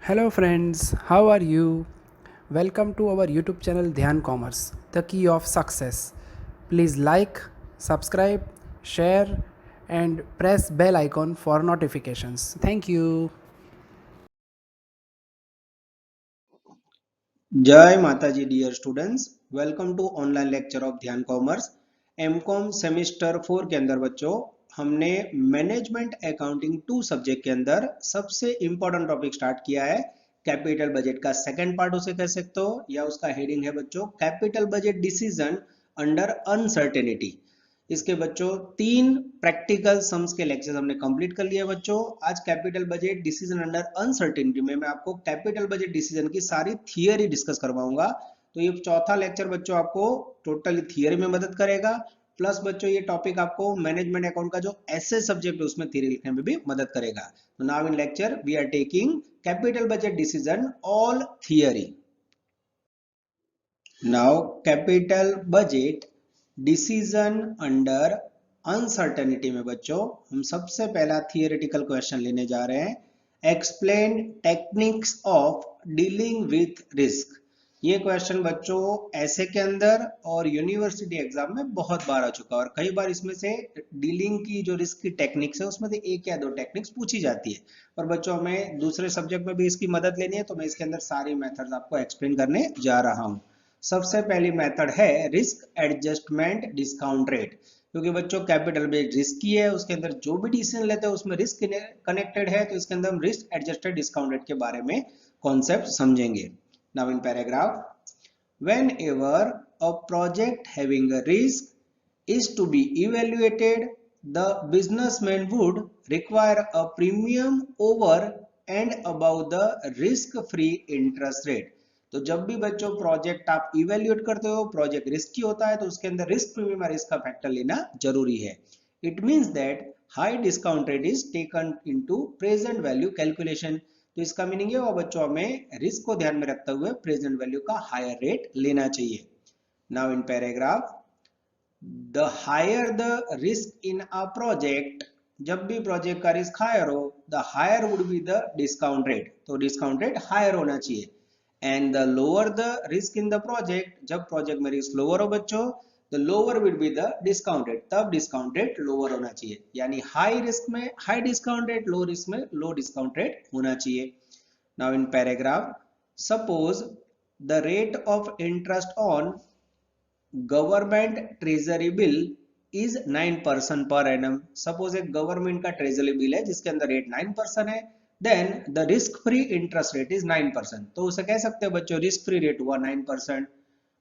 Hello friends, how are you? Welcome to our YouTube channel Dhyan Commerce, the key of success. Please like, subscribe, share and press bell icon for notifications. Thank you. जय Mata ji dear students, welcome to online lecture of Dhyan commerce. MCom semester 4 के अंदर बच्चों हमने management accounting 2 subject के अंदर सबसे important topic start किया है। कैपिटल बजट का सेकंड पार्ट उसे कह सकते हो, या उसका हेडिंग है बच्चों capital budget decision under uncertainty. इसके बच्चों 3 प्रैक्टिकल सम्स के लेक्चर्स हमने कंप्लीट कर लिए बच्चों। आज capital budget decision under uncertainty में मैं आपको कैपिटल बजट डिसीजन की सारी थियरी डिस्कस करवाऊंगा। तो ये चौथा लेक्चर बच्चों आपको टोटली थियरी में मदद करेगा, प्लस बच्चों ये टॉपिक आपको मैनेजमेंट अकाउंट का जो एसए सब्जेक्ट है उसमें थियरी लिखने में भी मदद करेगा। तो now in lecture we are taking capital budget decision all theory. Now capital budget decision under uncertainty में बच्चों हम सबसे पहला थियोरेटिकल क्वेश्चन लेने जा रहे हैं। Explain techniques of dealing with risk. ये क्वेश्चन बच्चों ऐसे के अंदर और यूनिवर्सिटी एग्जाम में बहुत बार आ चुका है, और कई बार इसमें से डीलिंग की जो रिस्क की टेक्निक्स है उसमें से एक या दो टेक्निक्स पूछी जाती है। और बच्चों हमें दूसरे सब्जेक्ट में भी इसकी मदद लेनी है, तो मैं इसके अंदर सारी मेथड्स आपको एक्सप्लेन करने जा रहा हूँ। सबसे पहली मेथड है रिस्क एडजस्टमेंट डिस्काउंट रेट। क्योंकि बच्चों कैपिटल बेस्ड रिस्क ही है, उसके अंदर जो भी डिसीजन लेते हैं उसमें रिस्क कनेक्टेड है, तो इसके अंदर हम रिस्क एडजस्टेड डिस्काउंट रेट के बारे में कॉन्सेप्ट समझेंगे। Now in paragraph, whenever a project having a risk is to be evaluated, the businessman would require a premium over and above the risk free interest rate। तो जब भी बच्चों project आप evaluate करते हो, प्रोजेक्ट रिस्की होता है, तो उसके अंदर रिस्क प्रीमियम और रिस्क का फैक्टर लेना जरूरी है। It means that high discount rate is taken into present value calculation. तो इसका मीनिंग है वो बच्चों हमें रिस्क को ध्यान में रखते हुए प्रेजेंट वैल्यू का हायर रेट लेना चाहिए। Now in paragraph, the higher the risk in a project, जब भी प्रोजेक्ट का रिस्क हायर हो, the higher would be the discount rate, तो डिस्काउंट रेट हायर होना चाहिए। And the lower the risk in the project, जब project में risk lower हो बच्चों, the lower will be the discount rate, तब डिस्काउंट रेट लोअर होना चाहिए। यानी हाई रिस्क में high discount rate, low risk में लो डिस्काउंट रेट होना चाहिए। Now in paragraph, suppose the rate of interest on government treasury bill is 9% per annum. Suppose एक government का ट्रेजरी बिल है जिसके अंदर रेट 9% है, then the risk free interest rate is 9%। तो उसे कह सकते हैं बच्चों रिस्क फ्री रेट हुआ 9%।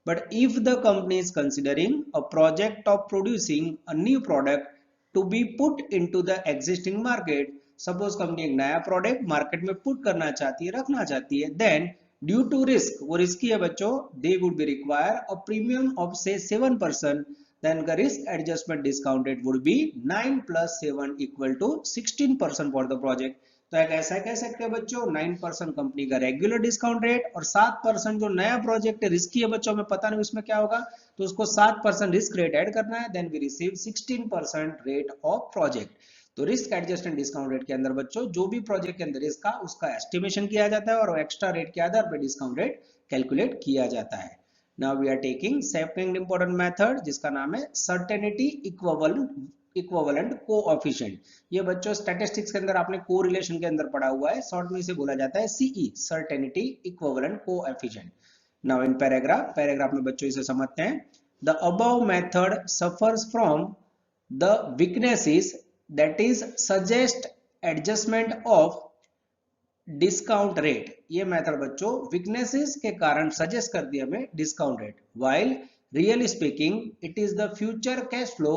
But if the company is considering a project of producing a new product to be put into the existing market, suppose company एक नया product market में पुट करना चाहती है, रखना चाहती है, देन ड्यू टू रिस्क, वो रिस्की है बच्चों, they would be require a premium of से 7%, then the risk adjustment discount rate would be 9 plus 7 equal to 16% for the project। तो एक ऐसा कह सकते हैं बच्चों 9% कंपनी का रेगुलर डिस्काउंट रेट, और 7% जो नया प्रोजेक्ट है रिस्की है बच्चों, हमें पता नहीं उसमें क्या होगा, तो उसको 7% रिस्क रेट ऐड करना है, then we receive 16% rate of project. तो रिस्क एडजस्टेड डिस्काउंट रेट के अंदर बच्चों जो भी प्रोजेक्ट के अंदर रिस्क का उसका एस्टिमेशन किया जाता है, और एक्स्ट्रा रेट के आधार पर डिस्काउंट रेट कैलकुलेट किया जाता है। Now we are taking second important method जिसका नाम है सर्टेनिटी इक्विवेलेंट कोएफिशिएंट। ये बच्चों स्टैटिस्टिक्स के अंदर आपने कोरिलेशन के अंदर पढ़ा हुआ है, शॉर्ट में इसे बोला जाता है CE, certainty equivalent coefficient. Now in paragraph, paragraph में बच्चों इसे समझते हैं। The above method suffers from the weaknesses, that is suggest adjustment of discount rate. ये मेथड बच्चों वीकनेसेस के कारण सजेस्ट कर दिया हमें discount rate, while really speaking it is the future cash flow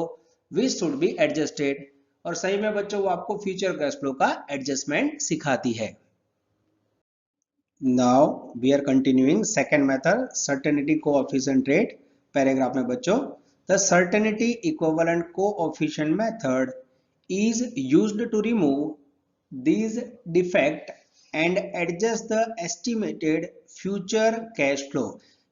which should be adjusted. और सही में बच्चों वो आपको फ्यूचर कैश फ्लो का एडजस्टमेंट सिखाती है। Now we are continuing second method certainty coefficient rate. Paragraph में बच्चों, the certainty equivalent coefficient method is used to remove these defect and adjust the estimated future cash flow।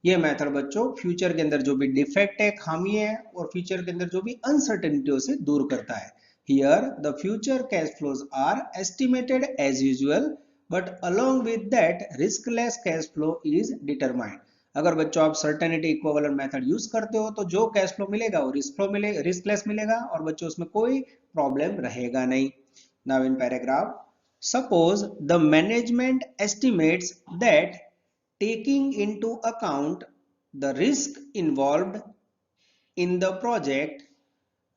ये method बच्चों future के अंदर जो भी डिफेक्ट है, खामी है, और फ्यूचर के अंदर जो भी अनसर्टेनिटी से दूर करता है। Here the future cash flows are estimated as usual but along with that riskless cash flow is determined. अगर बच्चों आप सर्टेनिटी इक्विवेलेंट मेथड यूज करते हो तो जो कैश फ्लो मिलेगा वो रिस्कलेस मिलेगा और बच्चों उसमें कोई प्रॉब्लम रहेगा नहीं. Now in paragraph, suppose the management estimates that taking into account the risk involved in the project,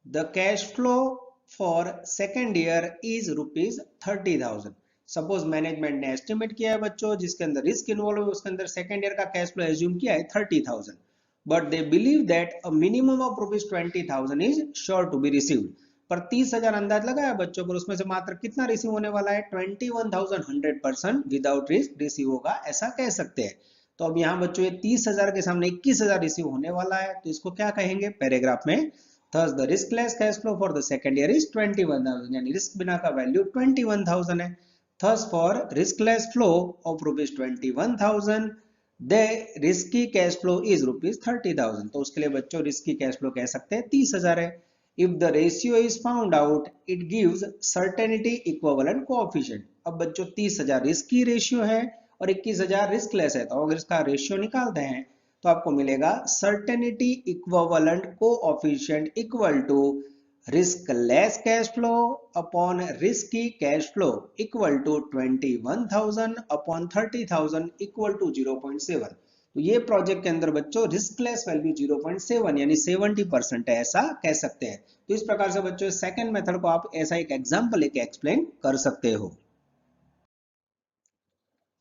the cash flow for second year is rupees 30,000. Suppose management ने एस्टिमेट किया है बच्चों जिसके अंदर रिस्क इन्वॉल्व है, उसके अंदर सेकेंड ईयर का कैश फ्लो एज्यूम किया है 30,000, but they believe that a minimum of rupees 20,000 is sure to be received. पर 30,000 अंदाज लगाया बच्चों, पर उसमें से मात्र कितना रिसीव होने वाला है? 21,000 100% विदाउट रिस्क रिसीव होगा, ऐसा कह सकते हैं. तो अब यहाँ बच्चों ये 30,000 के सामने 21,000 रिसीव होने वाला है, तो इसको क्या कहेंगे पैराग्राफ में? Thus the riskless cash flow for the second year is 21,000, यानी रिस्क बिना का वैल्यू 21,000 है. Thus for riskless flow of rupees 21,000, the risky cash flow is rupees 30,000. तो उसके लिए बच्चों risky cash flow कह सकते हैं 30,000 है. If the ratio is found out, it gives certainty equivalent coefficient. अब बच्चों 30,000 risky ratio है और 21,000 riskless है, तो अगर इसका रेशियो निकालते हैं तो आपको मिलेगा certainty equivalent coefficient equal to riskless cash flow upon risky cash flow equal to 21,000 upon 30,000 equal to 0.7. तो ये प्रोजेक्ट के अंदर बच्चों रिस्कलेस वैल्यू 0.7 यानी 70% है, ऐसा कह सकते हैं. तो इस प्रकार से बच्चों सेकंड मेथड को आप ऐसा एक एग्जांपल लेके एक्सप्लेन कर सकते हो.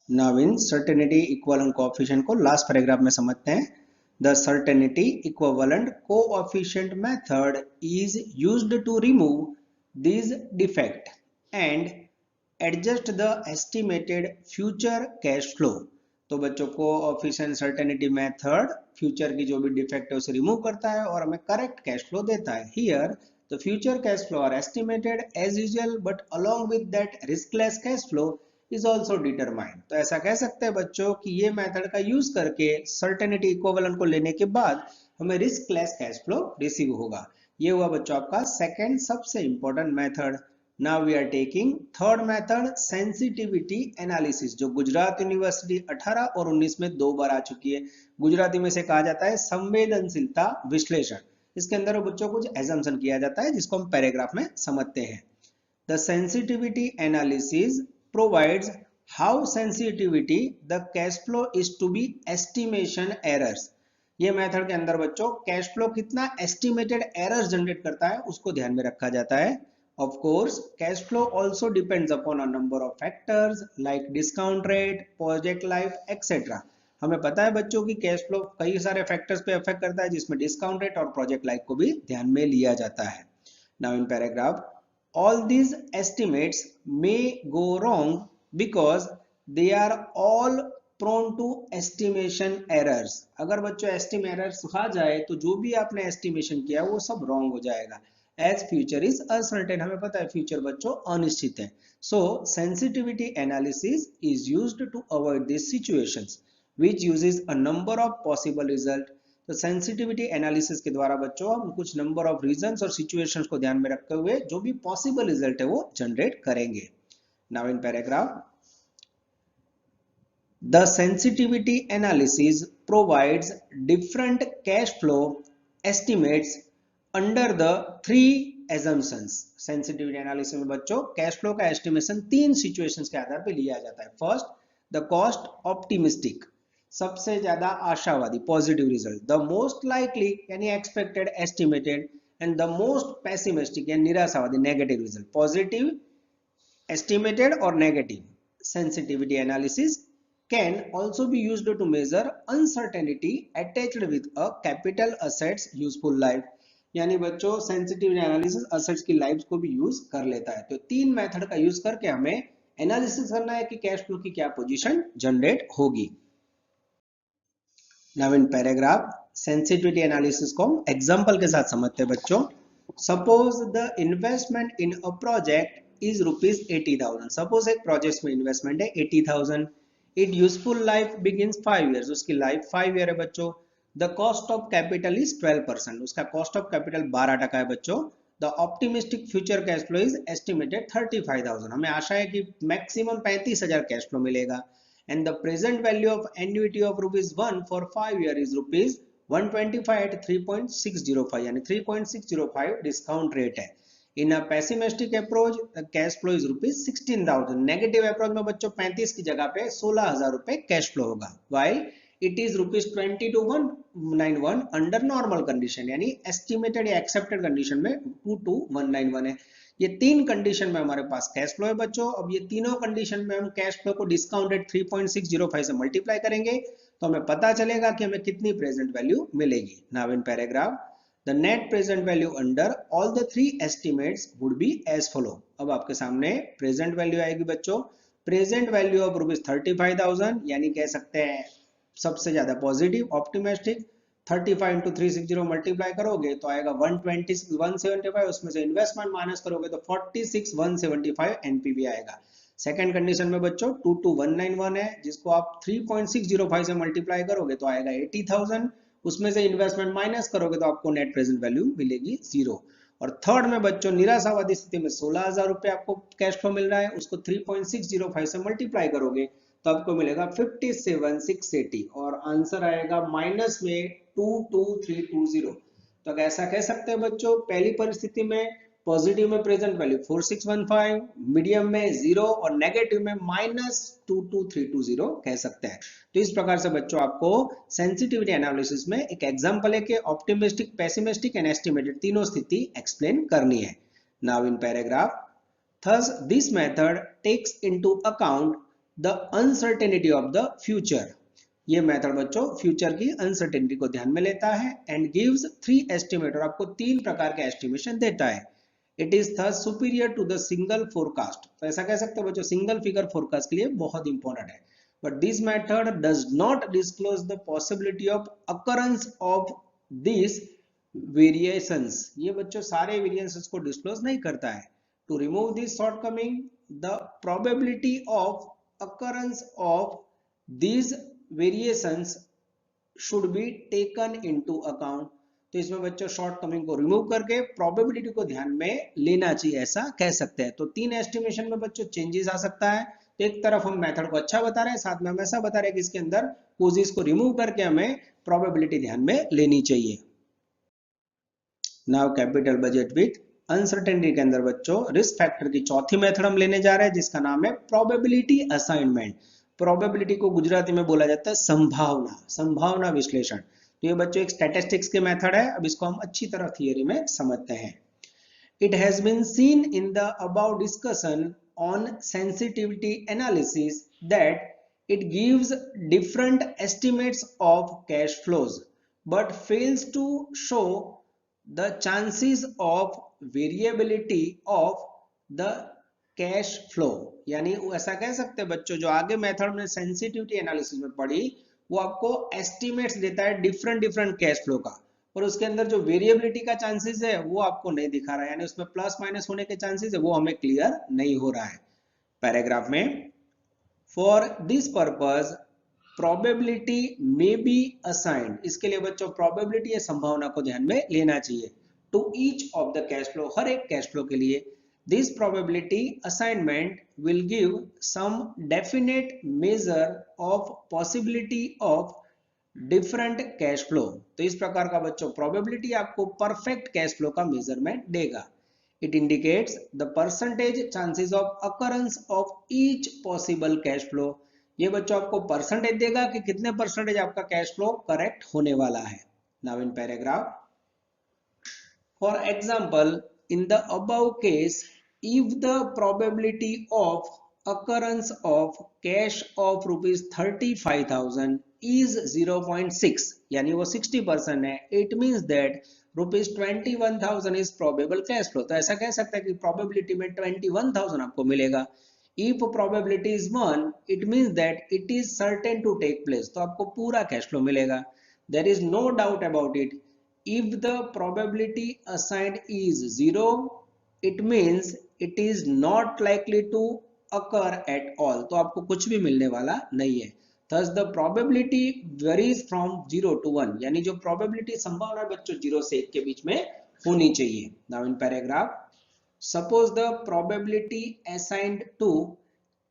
Now in certainty equivalent coefficient को लास्ट पैराग्राफ में समझते हैं. The certainty equivalent coefficient method is used to remove this defect and adjust the estimated future cash flow. तो बच्चों कोएफिशिएंट सर्टेनिटी मेथड फ्यूचर की जो भी डिफेक्ट है उसे रिमूव करता है और हमें करेक्ट कैश फ्लो देता है. Here the future cash flow are estimated as usual, but along with that riskless cash flow is also determined. तो ऐसा कह सकते हैं बच्चों कि ये मेथड का यूज करके सर्टेनिटी इक्विवेलेंट को लेने के बाद हमें रिस्कलेस कैश फ्लो रिसीव होगा. ये हुआ बच्चों आपका सेकंड सबसे important method. Now we are taking third method, sensitivity analysis, जो गुजरात यूनिवर्सिटी 18 और 19 में 2 बार आ चुकी है. गुजराती में से कहा जाता है संवेदनशीलता विश्लेषण. इसके अंदर बच्चों कुछ एजम्पशन किया जाता है जिसको हम पैराग्राफ में समझते हैं. The sensitivity analysis provides how sensitivity the cash flow is to be estimation errors. ये मेथड के अंदर बच्चों कैश फ्लो कितना एस्टिमेटेड एरर्स जनरेट करता है उसको ध्यान में रखा जाता है. Of course cash flow also depends upon a number of factors like discount rate, project life etcetera. हमें पता है बच्चों की कैश फ्लो कई सारे फैक्टर्स पे अफेक्ट करता है जिसमें डिस्काउंट रेट और प्रोजेक्ट लाइफ को भी ध्यान में लिया जाता है. Now in paragraph, all these estimates may go wrong because they are all prone to estimation errors. अगर बच्चों estimate errors आ जाए तो जो भी आपने estimation किया वो सब wrong हो जाएगा. As future is uncertain, हमें पता है future बच्चों अनिश्चित है. So sensitivity analysis is used to avoid these situations, which uses a number of possible results. तो सेंसिटिविटी एनालिसिस के द्वारा बच्चों हम कुछ नंबर ऑफ रीजंस और सिचुएशंस को ध्यान में रखते हुए जो भी पॉसिबल रिजल्ट है वो जनरेट करेंगे. Now in paragraph, the sensitivity analysis provides different cash flow estimates under the 3 assumptions. Sensitivity analysis में बच्चों कैश फ्लो का एस्टिमेशन 3 सिचुएशंस के आधार पर लिया जाता है. फर्स्ट, द कॉस्ट ऑप्टिमिस्टिक, सबसे ज्यादा आशावादी positive result. The most likely यानी expected estimated, and the most pessimistic यानी निराशावादी नेगेटिव रिजल्ट. पॉजिटिव, एस्टिमेटेड और negative. Sensitivity analysis can also be used to measure uncertainty attached with a capital assets useful life. यानी बच्चों sensitivity analysis assets की life को भी use कर लेता है. तो 3 मेथड का यूज करके हमें एनालिसिस करना है कि कैश फ्लो की क्या पोजीशन जनरेट होगी. Now in paragraph, sensitivity analysis को हम एग्जाम्पल के साथ समझते हैं बच्चों. Suppose the investment in a project is rupees 80,000. Suppose एक प्रोजेक्ट में इन्वेस्टमेंट है 80,000. Its useful life begins 5 years. उसकी लाइफ 5 ईयर है बच्चों. The cost of capital is 12%. उसका cost of capital 12% है बच्चों. The optimistic future cash flow is estimated 35,000, हमें आशा है कि मैक्सिमम 35,000 कैश फ्लो मिलेगा। And the present value of annuity of ₹1 for 5 year is ₹125 at 3.605, यानी 3.605 डिस्काउंट रेट है। In a pessimistic approach the cash flow is ₹16,000, negative approach में बच्चों 35 की जगह पे 16,000 रुपए कैश फ्लो होगा। While it is ₹22,191 under normal condition, यानी एस्टिमेटेड या एक्सेप्टेड कंडीशन में 22,191 है। ये तीन कंडीशन में हमारे पास कैश फ्लो है बच्चों। अब ये तीनों कंडीशन में हम कैश फ्लो को डिस्काउंटेड 3.605 से मल्टीप्लाई करेंगे तो हमें पता चलेगा कि हमें कितनी प्रेजेंट वैल्यू मिलेगी। Now in paragraph the net present value under all the three estimates would be as follow. अब आपके सामने प्रेजेंट वैल्यू आएगी बच्चों। प्रेजेंट वैल्यू ऑफ ₹35,000, यानी कह सकते हैं सबसे ज्यादा पॉजिटिव ऑप्टिमिस्टिक। 35 into 360 मल्टीप्लाई करोगे तो आएगा 126,175, उसमें से इन्वेस्टमेंट माइनस करोगे तो 46,175 एनपीवी आएगा। सेकंड कंडीशन में बच्चों 22,191 है, जिसको आप 3.605 से मल्टीप्लाई करोगे तो आएगा 80,000, उसमें से इन्वेस्टमेंट माइनस करोगे तो आपको नेट प्रेजेंट वैल्यू मिलेगी 0। और थर्ड में बच्चों निराशावादी स्थिति में 16,000 रुपए आपको कैश फ्लो मिल रहा है, उसको 3.605 से मल्टीप्लाई करोगे तो आपको मिलेगा 57,680 और आंसर आएगा माइनस में 22,320। तो ऐसा कह सकते हैं बच्चों, पहली परिस्थिति में पॉजिटिव में प्रेजेंट वैल्यू 4615, मीडियम में 0 और नेगेटिव में -22320 कह सकते हैं। तो इस प्रकार से बच्चों आपको सेंसिटिविटी एनालिसिस में एक एग्जांपल है कि ऑप्टिमिस्टिक, पेसिमिस्टिक एंड एस्टिमेटेड तीनों स्थिति एक्सप्लेन करनी है। Now in paragraph, thus this method takes into account the uncertainty of the future। ये मेथड बच्चों फ्यूचर की अनसर्टेनिटी को ध्यान में लेता है एंड गिव्स 3 एस्टिमेट, और आपको 3 प्रकार के एस्टिमेशन देता है। It is thus superior to the single forecast. तो ऐसा कह सकते हो बच्चों सिंगल फिगर फोरकास्ट के लिए बहुत इंपॉर्टेंट है। But this method does not disclose the possibility of occurrence of this variations. ये बच्चों सारे वेरिएशंस को डिस्क्लोज नहीं करता है। To remove this shortcoming the probability of occurrence of these variations should be taken into account। तो इसमें बच्चों शॉर्ट कमिंग को रिमूव करके प्रोबेबिलिटी को ध्यान में लेना चाहिए, ऐसा कह सकते हैं। तो 3 एस्टिमेशन में बच्चों चेंजेस आ सकता है। तो एक तरफ हम मेथड को अच्छा बता रहे हैं, साथ में हम ऐसा बता रहे हैं कि इसके अंदर कोजेस को रिमूव करके हमें प्रोबेबिलिटी ध्यान में लेनी चाहिए। Now capital budget with uncertainty के अंदर बच्चों रिस्क फैक्टर की चौथी मेथड हम लेने जा रहे हैं, जिसका नाम है प्रोबेबिलिटी असाइनमेंट। प्रोबेबिलिटी को गुजराती में बोला जाता है संभावना, संभावना विश्लेषण। तो ये बच्चों एक स्टैटिस्टिक्स के मेथड है। अब इसको हम अच्छी तरह थियरी में समझते हैं। It has been seen in the above discussion on sensitivity analysis that it gives different estimates of cash flows but fails to show the chances of variability of the cash flow। यानी ऐसा कह सकते हैं बच्चों जो आगे method में sensitivity analysis में पढ़ी वो आपको एस्टिमेट्स देता है डिफरेंट कैश फ्लो का, और उसके अंदर जो वेरिएबिलिटी का चांसेस है वो आपको नहीं दिखा रहा है, यानी उसमें प्लस माइनस होने के चांसेस है वो हमें क्लियर नहीं हो रहा है। पैराग्राफ में for this purpose probability may be assigned, इसके लिए बच्चों प्रोबेबिलिटी या संभावना को ध्यान में लेना चाहिए। To each of the cash flow, हर एक कैश फ्लो के लिए this probability assignment will give some definite measure of possibility of different cash flow. तो इस प्रकार का बच्चों प्रोबेबिलिटी आपको परफेक्ट कैश फ्लो का मेजरमेंट देगा। It indicates the percentage chances of occurrence of each possible cash flow. ये बच्चों आपको परसेंटेज देगा कि कितने परसेंटेज आपका कैश फ्लो करेक्ट होने वाला है। Now in paragraph, for example in the above case if the probability of occurrence of cash of ₹35,000 is 0.6, यानी वो 60% है, it means that ₹21,000 is probable cash flow. तो ऐसा कह सकते हैं कि प्रोबेबिलिटी में 21,000 आपको मिलेगा। If probability is 1, it means that it is certain to take place। तो आपको पूरा कैश फ्लो मिलेगा। There is no doubt about it। If the probability assigned is 0, it means it is not likely to occur at all। तो आपको कुछ भी मिलने वाला नहीं है। Thus the probability varies from 0 to 1, यानी जो probability संभावना बच्चों 0 से 1 के बीच में होनी चाहिए। Now in paragraph, suppose the probability assigned to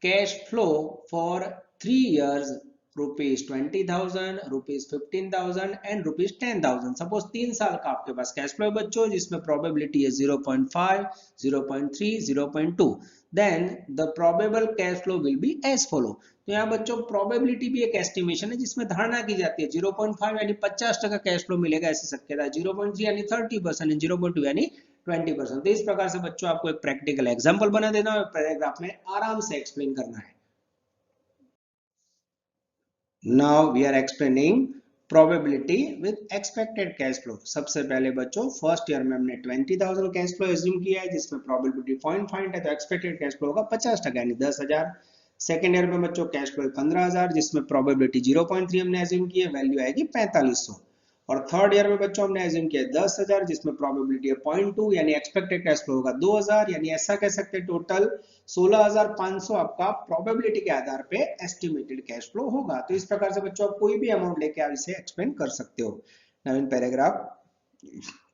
cash flow for 3 years rupees 20,000, rupees 15,000 and rupees 10,000। Suppose 3 साल का आपके पास कैश फ्लो है बच्चों, जिसमें प्रोबेबिलिटी है 0.5, 0.3, 0.2। Then the probable cash flow will be as follow. तो यहाँ बच्चों प्रोबेबिलिटी भी एक एस्टिमेशन है जिसमें धारणा की जाती है 0.5 यानी 50% कैश फ्लो मिलेगा ऐसी शक्यता, 0.3 यानी 30% एंड 0.2 यानी 20%। तो इस प्रकार से बच्चों आपको एक प्रैक्टिकल एग्जांपल बना देना है, पैराग्राफ में आराम से एक्सप्लेन करना है। Now we are explaining probability with expected cash flow। सबसे पहले बच्चों फर्स्ट ईयर में हमने 20,000 कैश फ्लो एज्यूम किया है जिसमें प्रोबेबिलिटी 0.5 है, तो एक्सपेक्टेड कैश फ्लो होगा 50% यानी 10,000। सेकेंड ईयर में बच्चों कैश फ्लो 15,000 जिसमें प्रोबेबिलिटी 0.3 हमने एज्यूम की है, वैल्यू आएगी 4500। और थर्ड ईयर में बच्चों हमने एज्यूम किया 10,000 जिसमें प्रोबेबिलिटी है 0.2 यानी एक्सपेक्टेड कैश फ्लो होगा 2,000, यानी ऐसा कह सकते हैं टोटल 16,500 आपका प्रोबेबिलिटी के आधार पे एस्टिमेटेड कैश फ्लो होगा। तो इस प्रकार से बच्चों आप कोई भी अमाउंट लेके आप इसे एक्सप्लेन कर सकते हो। Now in paragraph,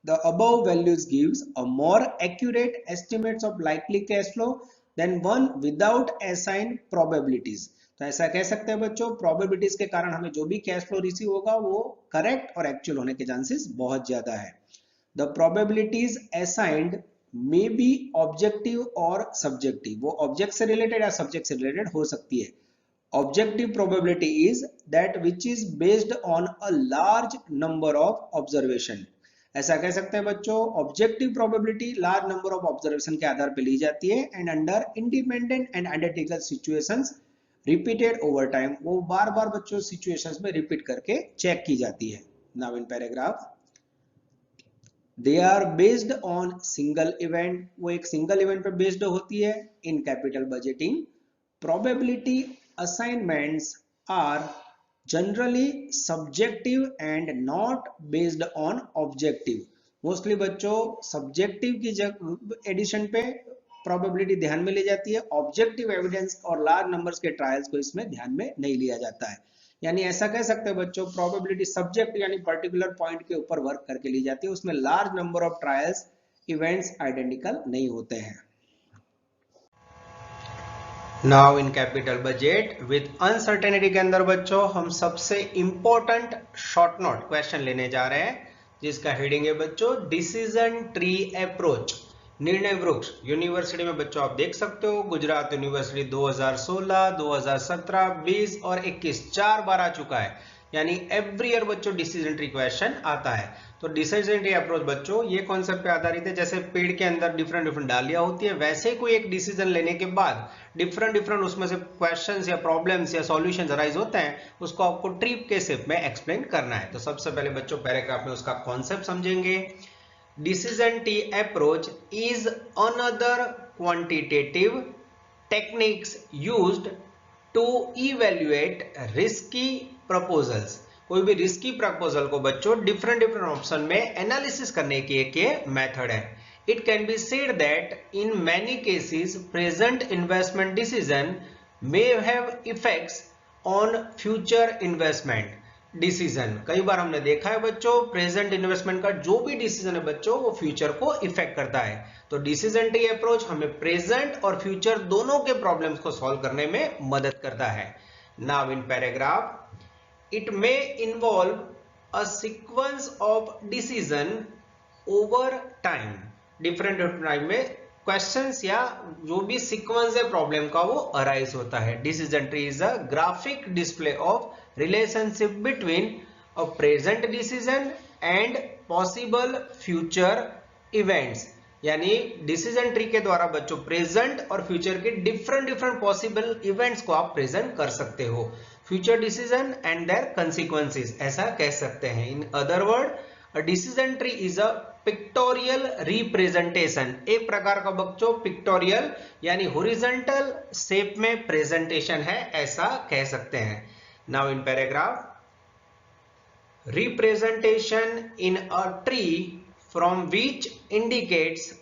the above values gives a more accurate estimates of likely cash flow than one without assigned probabilities। तो ऐसा कह सकते हैं बच्चों प्रोबेबिलिटीज के कारण हमें जो भी कैश फ्लो रिसीव होगा वो करेक्ट और एक्चुअल होने के चांसेस बहुत ज्यादा है। The probabilities assigned may be objective और सब्जेक्टिव, वो ऑब्जेक्ट से रिलेटेड या सब्जेक्ट से रिलेटेड हो सकती है। Objective probability is that which is based on a large number of observation. ऐसा कह सकते हैं बच्चों objective probability large number of observation के आधार पर ली जाती है and under independent and identical situations repeated over time, वो बार बार बच्चों सिचुएशंस में रिपीट करके चेक की जाती है। Now in paragraph, they are based on single event, वो एक सिंगल इवेंट पर बेस्ड होती है। In capital budgeting probability assignments are generally subjective and not based on objective. Mostly बच्चों सब्जेक्टिव की एडिशन पे प्रोबेबिलिटी ध्यान में ली जाती है, ऑब्जेक्टिव एविडेंस और लार्ज नंबर्स के ट्रायल्स को इसमें ध्यान में नहीं लिया जाता है। यानी ऐसा कह सकते हैं बच्चों प्रोबेबिलिटी सब्जेक्ट यानी पर्टिकुलर पॉइंट के ऊपर वर्क करके ली जाती है, उसमें large number of trials events identical नहीं होते हैं। Now in capital budget with uncertainty के अंदर बच्चों हम सबसे इंपॉर्टेंट शॉर्ट नोट क्वेश्चन लेने जा रहे हैं जिसका हेडिंग है बच्चों डिसीजन ट्री अप्रोच, निर्णय वृक्ष। यूनिवर्सिटी में बच्चों आप देख सकते हो गुजरात यूनिवर्सिटी 2016, 2017, 20 और 21 4 बार आ चुका है, यानी एवरी ईयर बच्चों डिसीजन ट्री क्वेश्चन आता है। तो डिसीजन ट्री अप्रोच बच्चों ये कॉन्सेप्ट पे आधारित है, जैसे पेड़ के अंदर डिफरेंट डिफरेंट डालियां होती है, वैसे कोई एक डिसीजन लेने के बाद डिफरेंट डिफरेंट उसमें से क्वेश्चंस या प्रॉब्लम्स या सॉल्यूशंस अराइज होते हैं, उसको आपको ट्री के शेप में एक्सप्लेन करना है। तो सबसे पहले बच्चों पैराग्राफ में उसका कॉन्सेप्ट समझेंगे। Decision tree approach is another quantitative techniques used to evaluate risky proposals। कोई भी रिस्की प्रपोजल को बच्चों डिफरेंट डिफरेंट ऑप्शन में एनालिसिस करने की एक ये मेथड है। It can be said that in many cases present investment decision may have effects on future investment decision. कई बार हमने देखा है बच्चों प्रेजेंट इन्वेस्टमेंट का जो भी डिसीजन है बच्चों वो फ्यूचर को इफेक्ट करता है। तो डिसीजन ट्री अप्रोच हमें प्रेजेंट और फ्यूचर दोनों के प्रॉब्लम्स को सॉल्व करने में मदद करता है। Now in paragraph, it may involve a sequence of decision over time। Different time में क्वेश्चंस या जो भी सीक्वेंस है प्रॉब्लम का वो अराइज होता है। Decision tree is a graphic display of relationship between a present decision and possible future events. यानी डिसीजन ट्री के द्वारा बच्चों प्रेजेंट और फ्यूचर के डिफरेंट डिफरेंट पॉसिबल इवेंट्स को आप प्रेजेंट कर सकते हो, future decision and their consequences ऐसा कह सकते हैं। In other word a decision tree is a pictorial representation, एक प्रकार का बच्चों पिक्टोरियल यानी हॉरिजॉन्टल शेप में प्रेजेंटेशन है ऐसा कह सकते हैं। Now in paragraph, representation in a tree from which indicates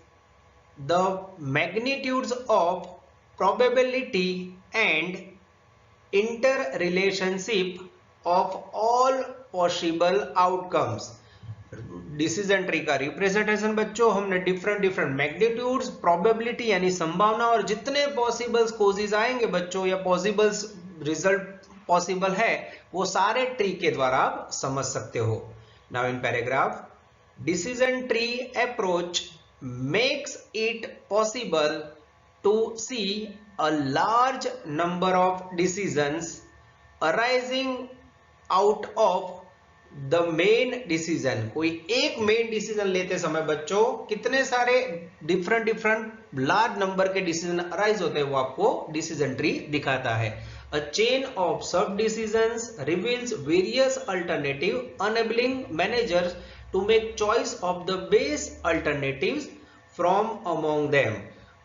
the magnitudes of probability and interrelationship of all possible outcomes। Decision tree का रिप्रेजेंटेशन बच्चों हमने डिफरेंट डिफरेंट मैग्नीट्यूड्स, प्रोबेबिलिटी यानी संभावना और जितने पॉसिबल कोजेस आएंगे बच्चों या पॉसिबल रिजल्ट पॉसिबल है वो सारे ट्री के द्वारा आप समझ सकते हो। Now in paragraph, decision tree approach makes it possible to see a large number of decisions arising out of the main decision. कोई एक मेन डिसीजन लेते समय बच्चों कितने सारे डिफरेंट डिफरेंट लार्ज नंबर के डिसीजन अराइज होते हैं वो आपको डिसीजन ट्री दिखाता है। A chain of sub decisions reveals various alternative enabling managers to make choice of the best alternatives from among them.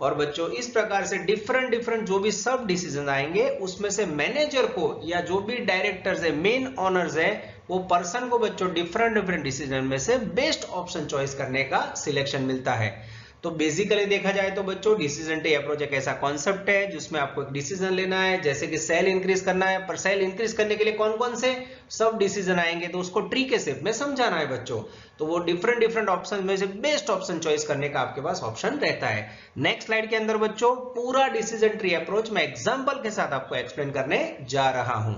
और बच्चों इस प्रकार से डिफरेंट डिफरेंट जो भी सब डिसीजन आएंगे उसमें से मैनेजर को या जो भी डायरेक्टर्स है, मेन ऑनर्स है, वो पर्सन को बच्चों डिफरेंट डिफरेंट डिसीजन में से बेस्ट ऑप्शन चॉइस करने का सिलेक्शन मिलता है। तो बेसिकली देखा जाए तो बच्चों डिसीजन ट्री अप्रोच एक ऐसा कॉन्सेप्ट है जिसमें आपको एक डिसीजन लेना है, जैसे कि सेल इंक्रीज करना है, पर सेल इंक्रीज करने के लिए कौन कौन से सब डिसीजन आएंगे तो उसको ट्री के शेप में समझाना है बच्चों। तो वो डिफरेंट डिफरेंट ऑप्शन में से बेस्ट ऑप्शन चॉइस करने का आपके पास ऑप्शन रहता है। नेक्स्ट स्लाइड के अंदर बच्चों पूरा डिसीजन ट्री अप्रोच मैं एग्जांपल के साथ आपको एक्सप्लेन करने जा रहा हूं।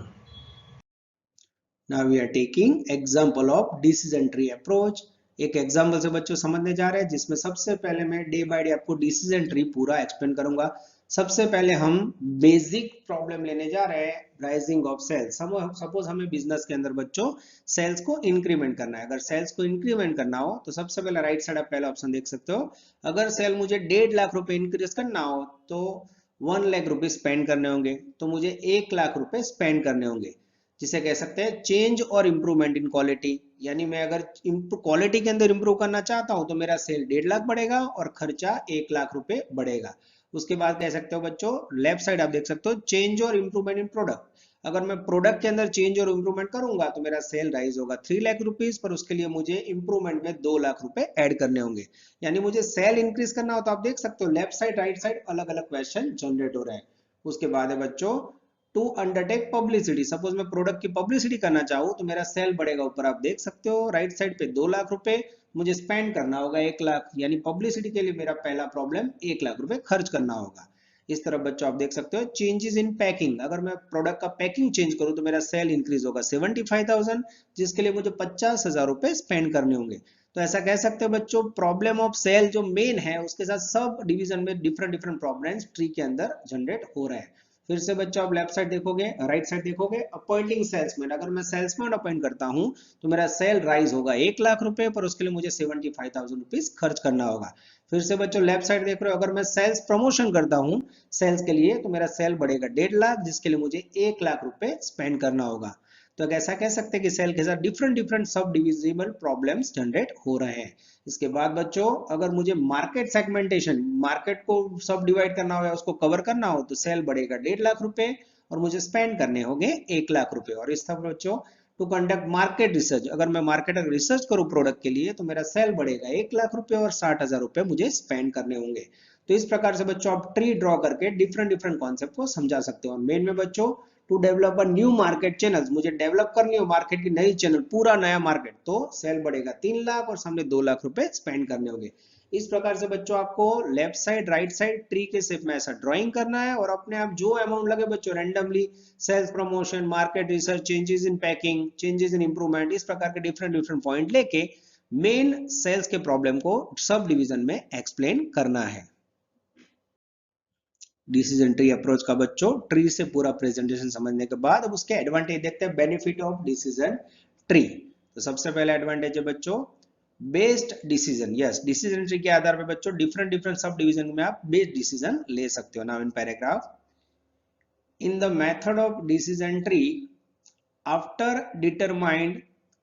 Now we are taking example of decision tree approach। एक एग्जाम्पल से बच्चों समझने जा रहे हैं जिसमें सबसे पहले मैं डे बाय डे आपको डिसीजन ट्री पूरा एक्सप्लेन करूंगा। सबसे पहले हम बेसिक प्रॉब्लम लेने जा रहे हैं, राइजिंग ऑफ सेल्स। सपोज हमें बिजनेस के अंदर बच्चों सेल्स को इंक्रीमेंट करना है। अगर सेल्स को इंक्रीमेंट करना हो तो सबसे पहले राइट साइड आप पहला ऑप्शन देख सकते हो। अगर सेल मुझे 1.5 लाख रुपए इंक्रीज करना हो तो 1 लाख रुपए स्पेंड करने होंगे, तो मुझे 1 लाख रुपए स्पेंड करने होंगे, जिसे कह सकते हैं चेंज और इंप्रूवमेंट इन क्वालिटी। यानी मैं अगर क्वालिटी के अंदर इंप्रूव करना चाहता हूं तो मेरा सेल 1.5 लाख बढ़ेगा और खर्चा 1 लाख रुपए बढ़ेगा। उसके बाद कह सकते हो बच्चों लेफ्ट साइड आप देख सकते हो चेंज और इंप्रूवमेंट इन प्रोडक्ट। अगर मैं प्रोडक्ट के अंदर चेंज और इंप्रूवमेंट करूंगा तो मेरा सेल राइज होगा 3 लाख रुपीस, पर उसके लिए मुझे इंप्रूवमेंट में 2 लाख रुपए ऐड करने होंगे। यानी मुझे सेल इंक्रीज करना हो तो आप देख सकते हो लेफ्ट साइड राइट साइड अलग अलग क्वेश्चन जनरेट हो रहे हैं। उसके बाद है बच्चों टू अंडरटेक पब्लिसिटी। सपोज मैं प्रोडक्ट की पब्लिसिटी करना चाहूँ तो मेरा सेल बढ़ेगा, ऊपर आप देख सकते हो राइट साइड पे 2 लाख रुपए मुझे स्पेंड करना होगा 1 लाख, यानी पब्लिसिटी के लिए मेरा पहला प्रॉब्लम 1 लाख रुपए खर्च करना होगा। इस तरफ बच्चों आप देख सकते हो चेंजेस इन पैकिंग। अगर मैं प्रोडक्ट का पैकिंग चेंज करूं तो मेरा सेल इंक्रीज होगा 75,000, जिसके लिए मुझे 50,000 रुपए स्पेंड करने होंगे। तो ऐसा कह सकते हो बच्चों प्रॉब्लम ऑफ सेल जो मेन है उसके साथ सब डिवीजन में डिफरेंट डिफरेंट प्रॉब्लम्स ट्री के अंदर जनरेट हो रहे हैं। फिर से बच्चों आप लेफ्ट साइड देखोगे, राइट साइड देखोगे अपॉइंटिंग सेल्समैन। अगर मैं सेल्समैन अपॉइंट करता हूं तो मेरा सेल राइज होगा 1 लाख रुपए, पर उसके लिए मुझे 75,000 रुपीज खर्च करना होगा। फिर से बच्चों लेफ्ट साइड देख रहे हो, अगर मैं सेल्स प्रमोशन करता हूं सेल्स के लिए तो मेरा सेल बढ़ेगा 1.5 लाख, जिसके लिए मुझे 1 लाख रुपए स्पेंड करना होगा। तो ऐसा कह सकते हैं कि सेल के साथ डिफरेंट डिफरेंट सब डिविजिबल प्रॉब्लम्स जनरेट हो रहे हैं। इसके बाद बच्चों अगर मुझे मार्केट सेगमेंटेशन, मार्केट को सब डिवाइड करना हो या उसको कवर करना हो तो सेल बढ़ेगा 1.5 लाख रुपए और मुझे स्पेंड करने होंगे 1 लाख रुपए। और इस तरह बच्चों टू कंडक्ट मार्केट रिसर्च, अगर मैं मार्केट रिसर्च करूं प्रोडक्ट के लिए तो मेरा सेल बढ़ेगा 1 लाख रुपए और 60,000 रुपए मुझे स्पेंड करने होंगे। तो इस प्रकार से बच्चों आप ट्री ड्रॉ करके डिफरेंट डिफरेंट कॉन्सेप्ट को समझा सकते हो। मेन में बच्चों to develop a new market channel, मुझे डेवलप करनी हो मार्केट की नई चैनल, पूरा नया मार्केट, तो सेल बढ़ेगा 3 लाख और सामने 2 लाख रुपए स्पेंड करने होंगे। इस प्रकार से बच्चों आपको left side right side tree के शेप में ऐसा ड्राइंग करना है और अपने आप जो अमाउंट लगे बच्चों randomly sales promotion, market research, changes in packing, changes in improvement, इस प्रकार के डिफरेंट डिफरेंट पॉइंट लेके मेन सेल्स के प्रॉब्लम को सब डिवीजन में एक्सप्लेन करना है। डिसीजन ट्री अप्रोच का बच्चों ट्री से पूरा प्रेजेंटेशन समझने के बाद अब उसके एडवांटेज देखते हैं, बेनिफिट ऑफ डिसीजन ट्री। तो सबसे पहला एडवांटेज है बच्चों based decision. Yes, decision tree के आधार पर बच्चों डिफरेंट डिफरेंट सब डिवीजन में आप बेस्ड डिसीजन ले सकते हो। Now in paragraph, in the method of decision tree after determined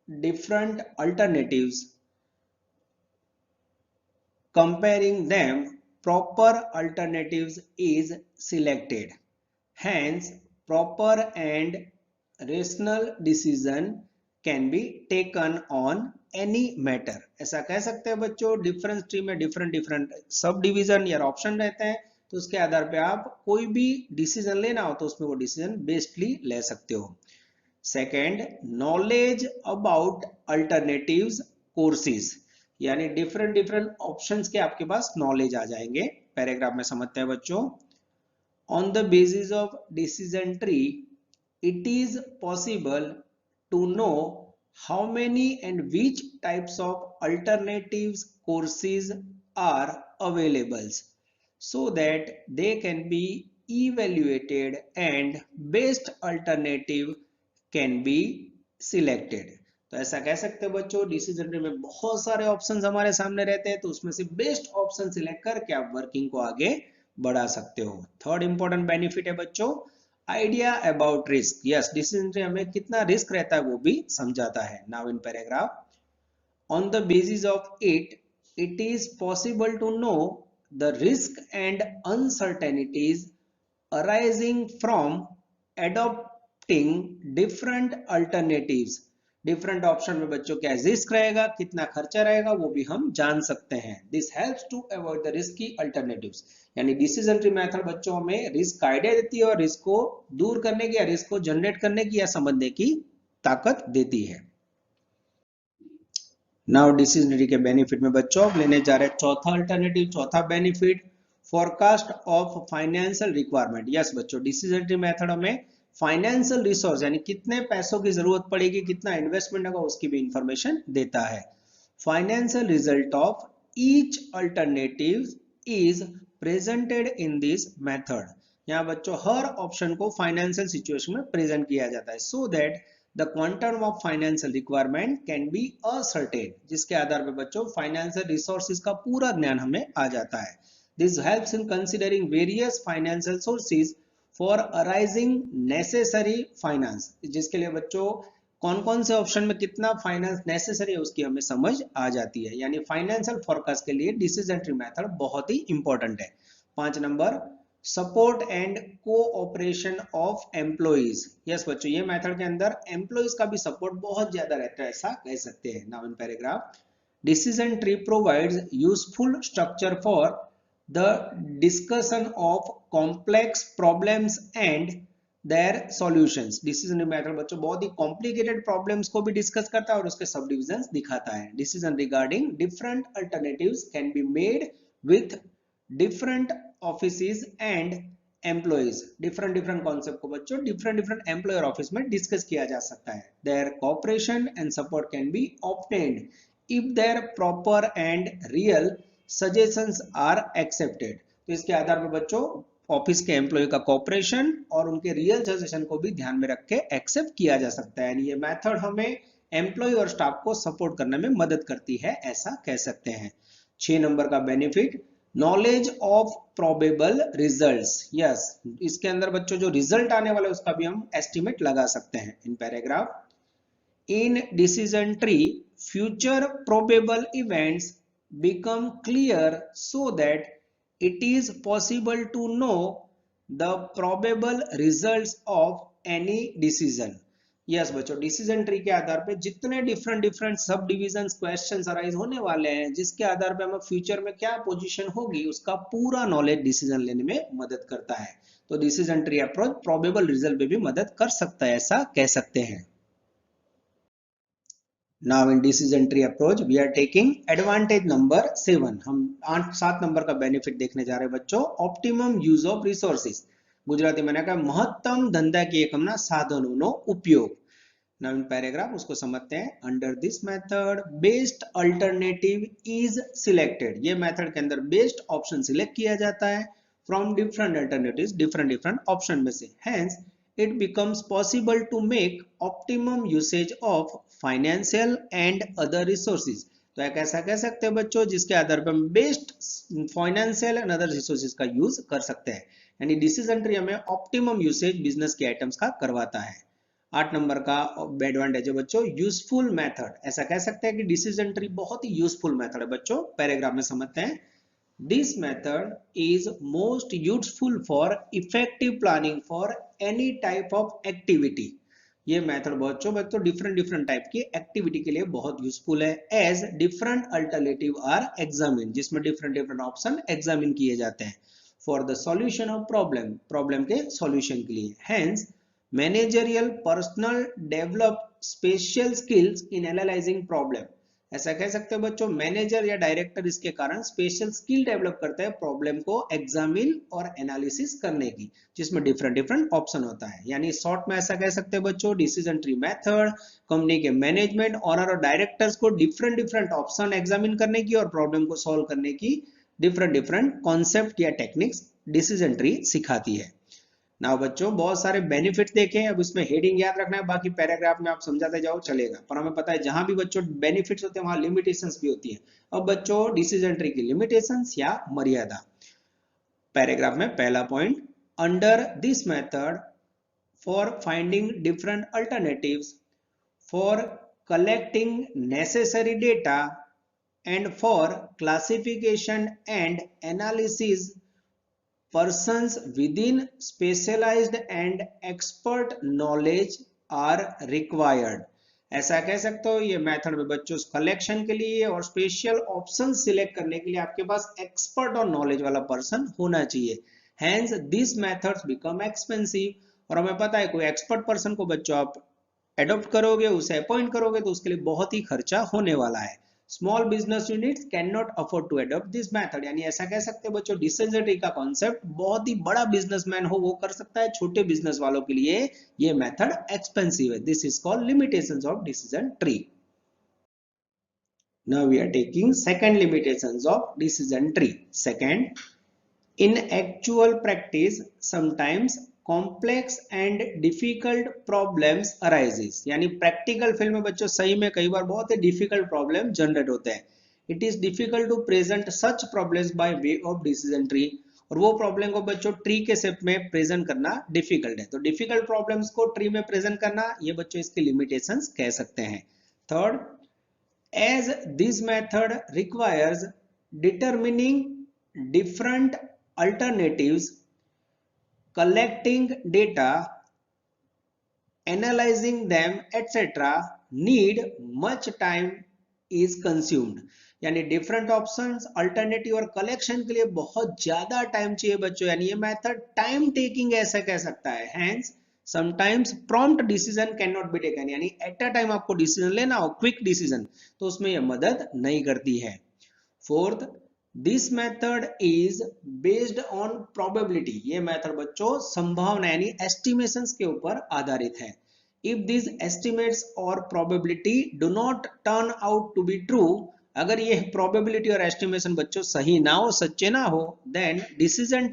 different alternatives comparing them, proper alternatives is selected. Hence, proper and rational decision can be taken on any matter। ऐसा कह सकते हैं बच्चों difference tree में different different sub division या option रहते हैं, तो उसके आधार पे आप कोई भी डिसीजन लेना हो तो उसमें वो डिसीजन बेस्डली ले सकते हो। Second, knowledge about alternatives courses, यानी डिफरेंट डिफरेंट ऑप्शंस के आपके पास नॉलेज आ जाएंगे। पैराग्राफ में समझते हैं बच्चों। On the basis of decision tree it is possible to know how many and which types of alternatives courses are available so that they can be evaluated and best alternative can be selected। तो ऐसा कह सकते हैं बच्चों, decision tree में बहुत सारे options हमारे सामने रहते हैं, तो उसमें से बेस्ट ऑप्शन सिलेक्ट करके आप वर्किंग को आगे बढ़ा सकते हो। थर्ड इंपॉर्टेंट बेनिफिट है बच्चों, idea about risk. Yes, decision tree हमें कितना रिस्क रहता है वो भी समझाता है। Now in paragraph, on the basis of it is possible to know the risk and uncertainties arising from adopting different alternatives. Different option में बच्चों क्या रिस्क रहेगा, कितना खर्चा रहेगा, वो भी हम जान सकते हैं। This helps to avoid the risky alternatives. यानी डिसीजन ट्री मेथड बच्चों हमें रिस्क का आइडिया देती है और रिस्क को दूर करने की या रिस्क को जनरेट करने की या समझने की ताकत देती है। नाउ डिसीजन ट्री के बेनिफिट में बच्चों लेने जा रहे हैं चौथा अल्टरनेटिव, चौथा benefit, forecast of financial requirement. Yes बच्चों, डिसीजन ट्री मेथड हमें फाइनेंशियल रिसोर्स यानी कितने पैसों की जरूरत पड़ेगी, कितना इन्वेस्टमेंट होगा, उसकी भी इंफॉर्मेशन देता है। Financial result of each alternative is presented in this method. यहाँ बच्चों हर ऑप्शन को फाइनेंशियल सिचुएशन में प्रेजेंट किया जाता है, so that the quantum of financial requirement can be ascertain, जिसके आधार पर बच्चों फाइनेंशियल रिसोर्सेज का पूरा ज्ञान हमें आ जाता है। This helps in considering various financial sources for arising necessary finance, जिसके लिए बच्चों कौन कौन से ऑप्शन में कितना फाइनेंस नेसेसरी है उसकी हमें समझ आ जाती है। यानी फाइनेंशियल फोरकास्ट के लिए डिसीजन ट्री मेथड बहुत ही इंपॉर्टेंट है। 5 number, support and cooperation of employees. Yes बच्चों, ये मेथड के अंदर एम्प्लॉइज का भी सपोर्ट बहुत ज्यादा रहता है, ऐसा कह सकते हैं। Now in paragraph, decision tree provides useful structure for the discussion of complex problems and their solutions। Decision method बच्चों बहुत ही कॉम्प्लिकेटेड प्रॉब्लम्स को भी डिस्कस करता है और उसके सब डिविजन्स दिखाता है। Decision regarding different alternatives can be made with different offices and employees. Different different concept को बच्चों डिफरेंट डिफरेंट एम्प्लॉयर ऑफिस में डिस्कस किया जा सकता है। Their cooperation and support can be obtained if their proper and real suggestions are accepted. तो इसके आधार पर बच्चों ऑफिस के एम्प्लॉय का कोऑपरेशन और उनके रियल सजेशन को भी ध्यान में रख के एक्सेप्ट किया जा सकता है। यानी ये मेथड हमें एम्प्लॉय और स्टाफ को सपोर्ट करने में मदद करती है, ऐसा कह सकते हैं। 6 नंबर का benefit, knowledge of probable results. Yes, इसके अंदर बच्चों जो रिजल्ट आने वाला है उसका भी हम एस्टिमेट लगा सकते हैं। In paragraph, in decision tree future probable events become clear so that it is possible to know the probable results of any decision। Yes बच्चों, डिसीजन ट्री के आधार पे जितने different different sub division questions arise होने वाले हैं, जिसके आधार पे हमें फ्यूचर में क्या पोजीशन होगी उसका पूरा नॉलेज डिसीजन लेने में मदद करता है। तो decision tree approach probable result पे भी मदद कर सकता है, ऐसा कह सकते हैं। Now in decision tree approach we are taking advantage number 7। हम 7 नंबर का बेनिफिट देखने जा रहे हैं बच्चों, optimum use of resources. Gujarati में कहा महत्तम धंधा की एकमना साधनों उपयोग। Now in पैराग्राफ उसको समझते हैं। Under this method best alternative is selected. ये मेथड के अंदर बेस्ट ऑप्शन सिलेक्ट किया जाता है from different alternatives, different different option में से। Hence it becomes possible to make optimum usage of financial and other resources। तो एक ऐसा कह सकते हैं बच्चों जिसके आधार पर हम best financial and other resources का यूज कर सकते हैं। यानी डिसीजन ट्री हमें ऑप्टिमम यूसेज बिजनेस के आइटम्स का करवाता है। 8 नंबर का एडवांटेज है बच्चों, यूजफुल मेथड। ऐसा कह सकते हैं कि डिसीजन ट्री बहुत ही यूजफुल मेथड है बच्चों। पैराग्राफ में समझते हैं। This method is most useful for effective planning for any type of activity। ये मेथड बच्चों डिफरेंट टाइप की एक्टिविटी के लिए बहुत यूजफुल है। As different alternative are examine, जिसमें डिफरेंट ऑप्शन एग्जामिन किए जाते हैं for the solution of problem के सॉल्यूशन के लिए। Hence managerial personnel develop special skills in analysing problem. ऐसा कह सकते हो बच्चों, मैनेजर या डायरेक्टर इसके कारण स्पेशल स्किल डेवलप करता है प्रॉब्लम को एग्जामिन और एनालिसिस करने की, जिसमें डिफरेंट डिफरेंट ऑप्शन होता है। यानी शॉर्ट में ऐसा कह सकते हो बच्चों, डिसीजन ट्री मेथड कंपनी के मैनेजमेंट, ओनर और डायरेक्टर्स को डिफरेंट डिफरेंट ऑप्शन एग्जामिन करने की और प्रॉब्लम को सॉल्व करने की डिफरेंट डिफरेंट कॉन्सेप्ट या टेक्निक्स डिसीजन ट्री सिखाती है। ना बच्चों बहुत सारे बेनिफिट देखे, अब इसमें हेडिंग याद रखना है, बाकी पैराग्राफ में आप समझाते जाओ चलेगा, पर हमें पता है जहां भी बच्चों बेनिफिट्स होते हैं वहां लिमिटेशंस भी होती है। अब बच्चों डिसीजन ट्री की लिमिटेशंस या मर्यादा, पैराग्राफ में पहला point, under this method for finding different alternatives, for collecting necessary data and for classification and analysis, persons within specialized and expert knowledge are required। ऐसा कह सकते हो ये मेथड में बच्चों कलेक्शन के लिए और स्पेशल ऑप्शन सिलेक्ट करने के लिए आपके पास एक्सपर्ट और नॉलेज वाला पर्सन होना चाहिए। Hence this methods become expensive, और हमें पता है कोई एक्सपर्ट पर्सन को बच्चों आप एडॉप्ट करोगे, उसे अपॉइंट करोगे तो उसके लिए बहुत ही खर्चा होने वाला है। Small business units can not afford to adopt this method, यानी ऐसा कह सकते हैं बच्चों डिसीजन ट्री का कॉन्सेप्ट बहुत ही बड़ा बिजनेसमैन हो वो कर सकता है, छोटे बिजनेस वालों के लिए ये मेथड एक्सपेंसिव है। This is called limitations of decision tree. Now we are taking second limitations of decision tree. Second, in actual practice sometimes complex and difficult problems arises, यानी प्रैक्टिकल फील्ड में बच्चों सही में कई बार बहुत ही डिफिकल्ट प्रॉब्लम जनरेट होते हैं। It is difficult to present such problems by way of decision tree, और वो प्रॉब्लम को बच्चों ट्री के शेप में प्रेजेंट करना डिफिकल्ट है, तो डिफिकल्ट प्रॉब्लम्स को ट्री में प्रेजेंट करना ये बच्चों इसकी लिमिटेशंस कह सकते हैं। Third, as this method requires determining different alternatives, collecting data, analyzing them etc, need much time is consumed, यानी डिफरेंट ऑप्शंस अल्टरनेटिव और कलेक्शन के लिए बहुत ज्यादा टाइम चाहिए बच्चों, यानी ये मेथड टाइम टेकिंग ऐसा कह सकता है। Hence sometimes prompt decision can not be taken, यानी एट अ टाइम आपको डिसीजन लेना हो क्विक डिसीजन तो उसमें ये मदद नहीं करती है। Fourth, this method is based on probability, ये मेथड बच्चों संभावना यानी एस्टिमेशंस के ऊपर आधारित है। इफ दिस एस्टिमेट्स और probability do not turn out to be true, अगर ये प्रोबेबिलिटी और एस्टिमेशन बच्चों सही ना हो, सच्चे ना हो, देन डिसीजन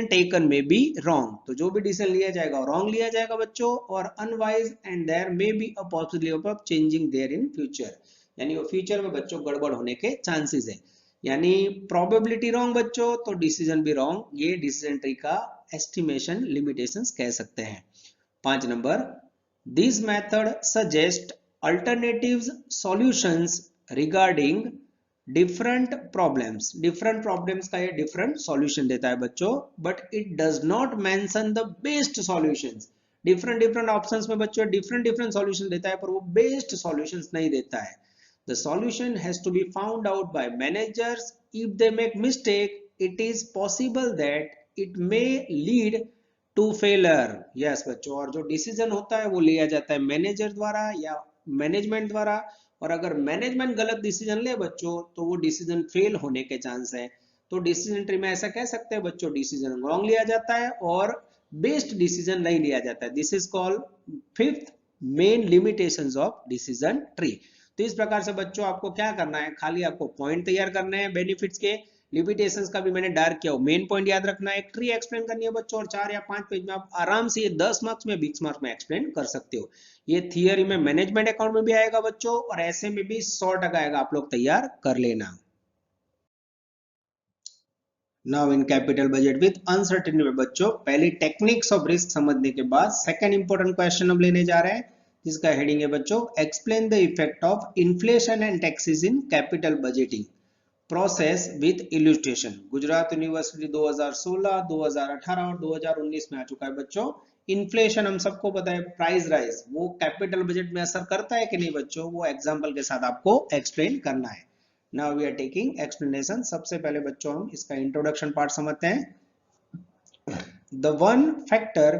टेकन में बी रॉन्ग, तो जो भी डिसीजन लिया जाएगा रॉन्ग लिया जाएगा बच्चों, और unwise and there may be a possibility of changing there in future, यानी वो फ्यूचर में बच्चों गड़बड़ होने के चांसेस है। यानी प्रोबेबिलिटी रॉन्ग बच्चों तो डिसीजन भी रॉन्ग, ये डिसीजन ट्री का एस्टिमेशन लिमिटेशंस कह सकते हैं। 5 number, this method suggest alternatives solutions regarding different problems का ये डिफरेंट सॉल्यूशन देता है बच्चों, but it does not mention the best solutions, different different options में बच्चों डिफरेंट डिफरेंट सॉल्यूशन देता है पर वो बेस्ट सॉल्यूशंस नहीं देता है। The solution has to be found out by managers, if they make mistake it is possible that it may lead to failure. Yes बच्चों, और जो डिसीजन होता है वो लिया जाता है मैनेजर द्वारा या मैनेजमेंट द्वारा, और अगर मैनेजमेंट गलत डिसीजन ले बच्चों तो वो डिसीजन फेल होने के चांस है। तो डिसीजन ट्री में ऐसा कह सकते हैं बच्चों डिसीजन रॉन्ग लिया जाता है और बेस्ट डिसीजन नहीं लिया जाता है। This is called fifth main limitations of decision tree. तो इस प्रकार से बच्चों आपको क्या करना है, खाली आपको पॉइंट तैयार करने हैं बेनिफिट्स के, लिमिटेशंस का भी मैंने डार्क किया, मेन पॉइंट याद रखना है, एक ट्री एक्सप्लेन करनी है बच्चों, और 4 या 5 पेज में आप आराम से ये 10 मार्क्स में 20 मार्क्स में एक्सप्लेन कर सकते हो। ये थियरी में मैनेजमेंट अकाउंट में भी आएगा बच्चों, और ऐसे में भी 100% आएगा, आप लोग तैयार कर लेना। Now in capital budget with uncertainty में बच्चों पहले टेक्निक्स ऑफ रिस्क समझने के बाद सेकंड इंपॉर्टेंट क्वेश्चन हम लेने जा रहे हैं, जिसका हेडिंग है बच्चों explain the effect of inflation and taxes in capital budgeting process with illustration. Gujarat university 2016, 2018 और 2019 में आ चुका है बच्चों। इन्फ्लेशन हम सबको पता है, प्राइस राइज, वो कैपिटल बजट में असर करता है कि नहीं बच्चों, वो एग्जांपल के साथ आपको एक्सप्लेन करना है। Now we are taking explanation. सबसे पहले बच्चों हम इसका इंट्रोडक्शन पार्ट समझते हैं। The one factor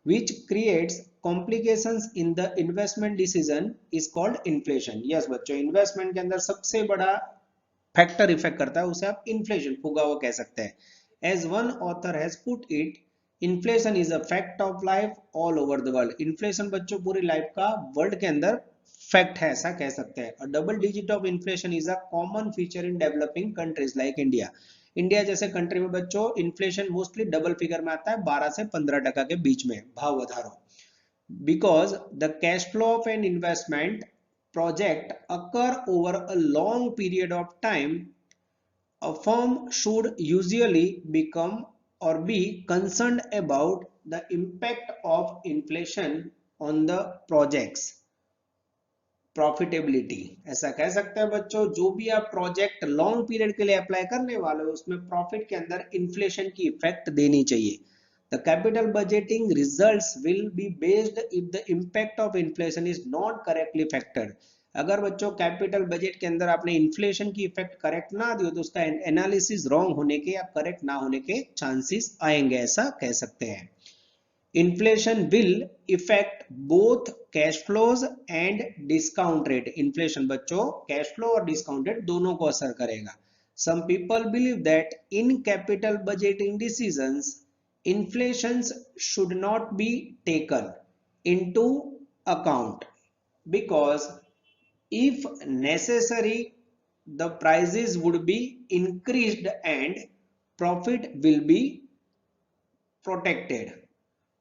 which creates complications in the investment decision is called inflation. Yes बच्चों, इन्वेस्टमेंट के अंदर सबसे बड़ा फैक्टर इफेक्ट करता है उसे आप इन्फ्लेशन, फुगा हुआ कह सकते हैं। As one author has put it, inflation is a fact of life all over the world. Inflation बच्चों पूरी लाइफ का वर्ल्ड के अंदर फैक्ट है, ऐसा कह सकते हैं। अ double digit of inflation is a common feature in developing countries like India. India जैसे कंट्री में बच्चों इन्फ्लेशन मोस्टली डबल फिगर में आता है, 12 से 15% के बीच में भाव वधारो। Because the cash flow of an investment project occur over a long period of time, a firm should usually become or be concerned about the impact of inflation on the project's profitability. ऐसा कह सकते हैं बच्चों, जो भी आप project long period के लिए अप्लाई करने वाले हो उसमें प्रॉफिट के अंदर इन्फ्लेशन की इफेक्ट देनी चाहिए। The capital budgeting results will be based if the impact of inflation is not correctly factored. अगर बच्चों कैपिटल बजट के अंदर आपने इन्फ्लेशन की इफेक्ट करेक्ट ना दी हो तो उसका एनालिसिस रॉन्ग होने के या करेक्ट ना होने के चांसेस आएंगे, ऐसा कह सकते हैं। Inflation will affect both cash flows and discount rate. Inflation बच्चों cash flow और discount rate दोनों को असर करेगा। Some people believe that in capital budgeting decisions, inflations should not be taken into account because if necessary, the prices would be increased and profit will be protected.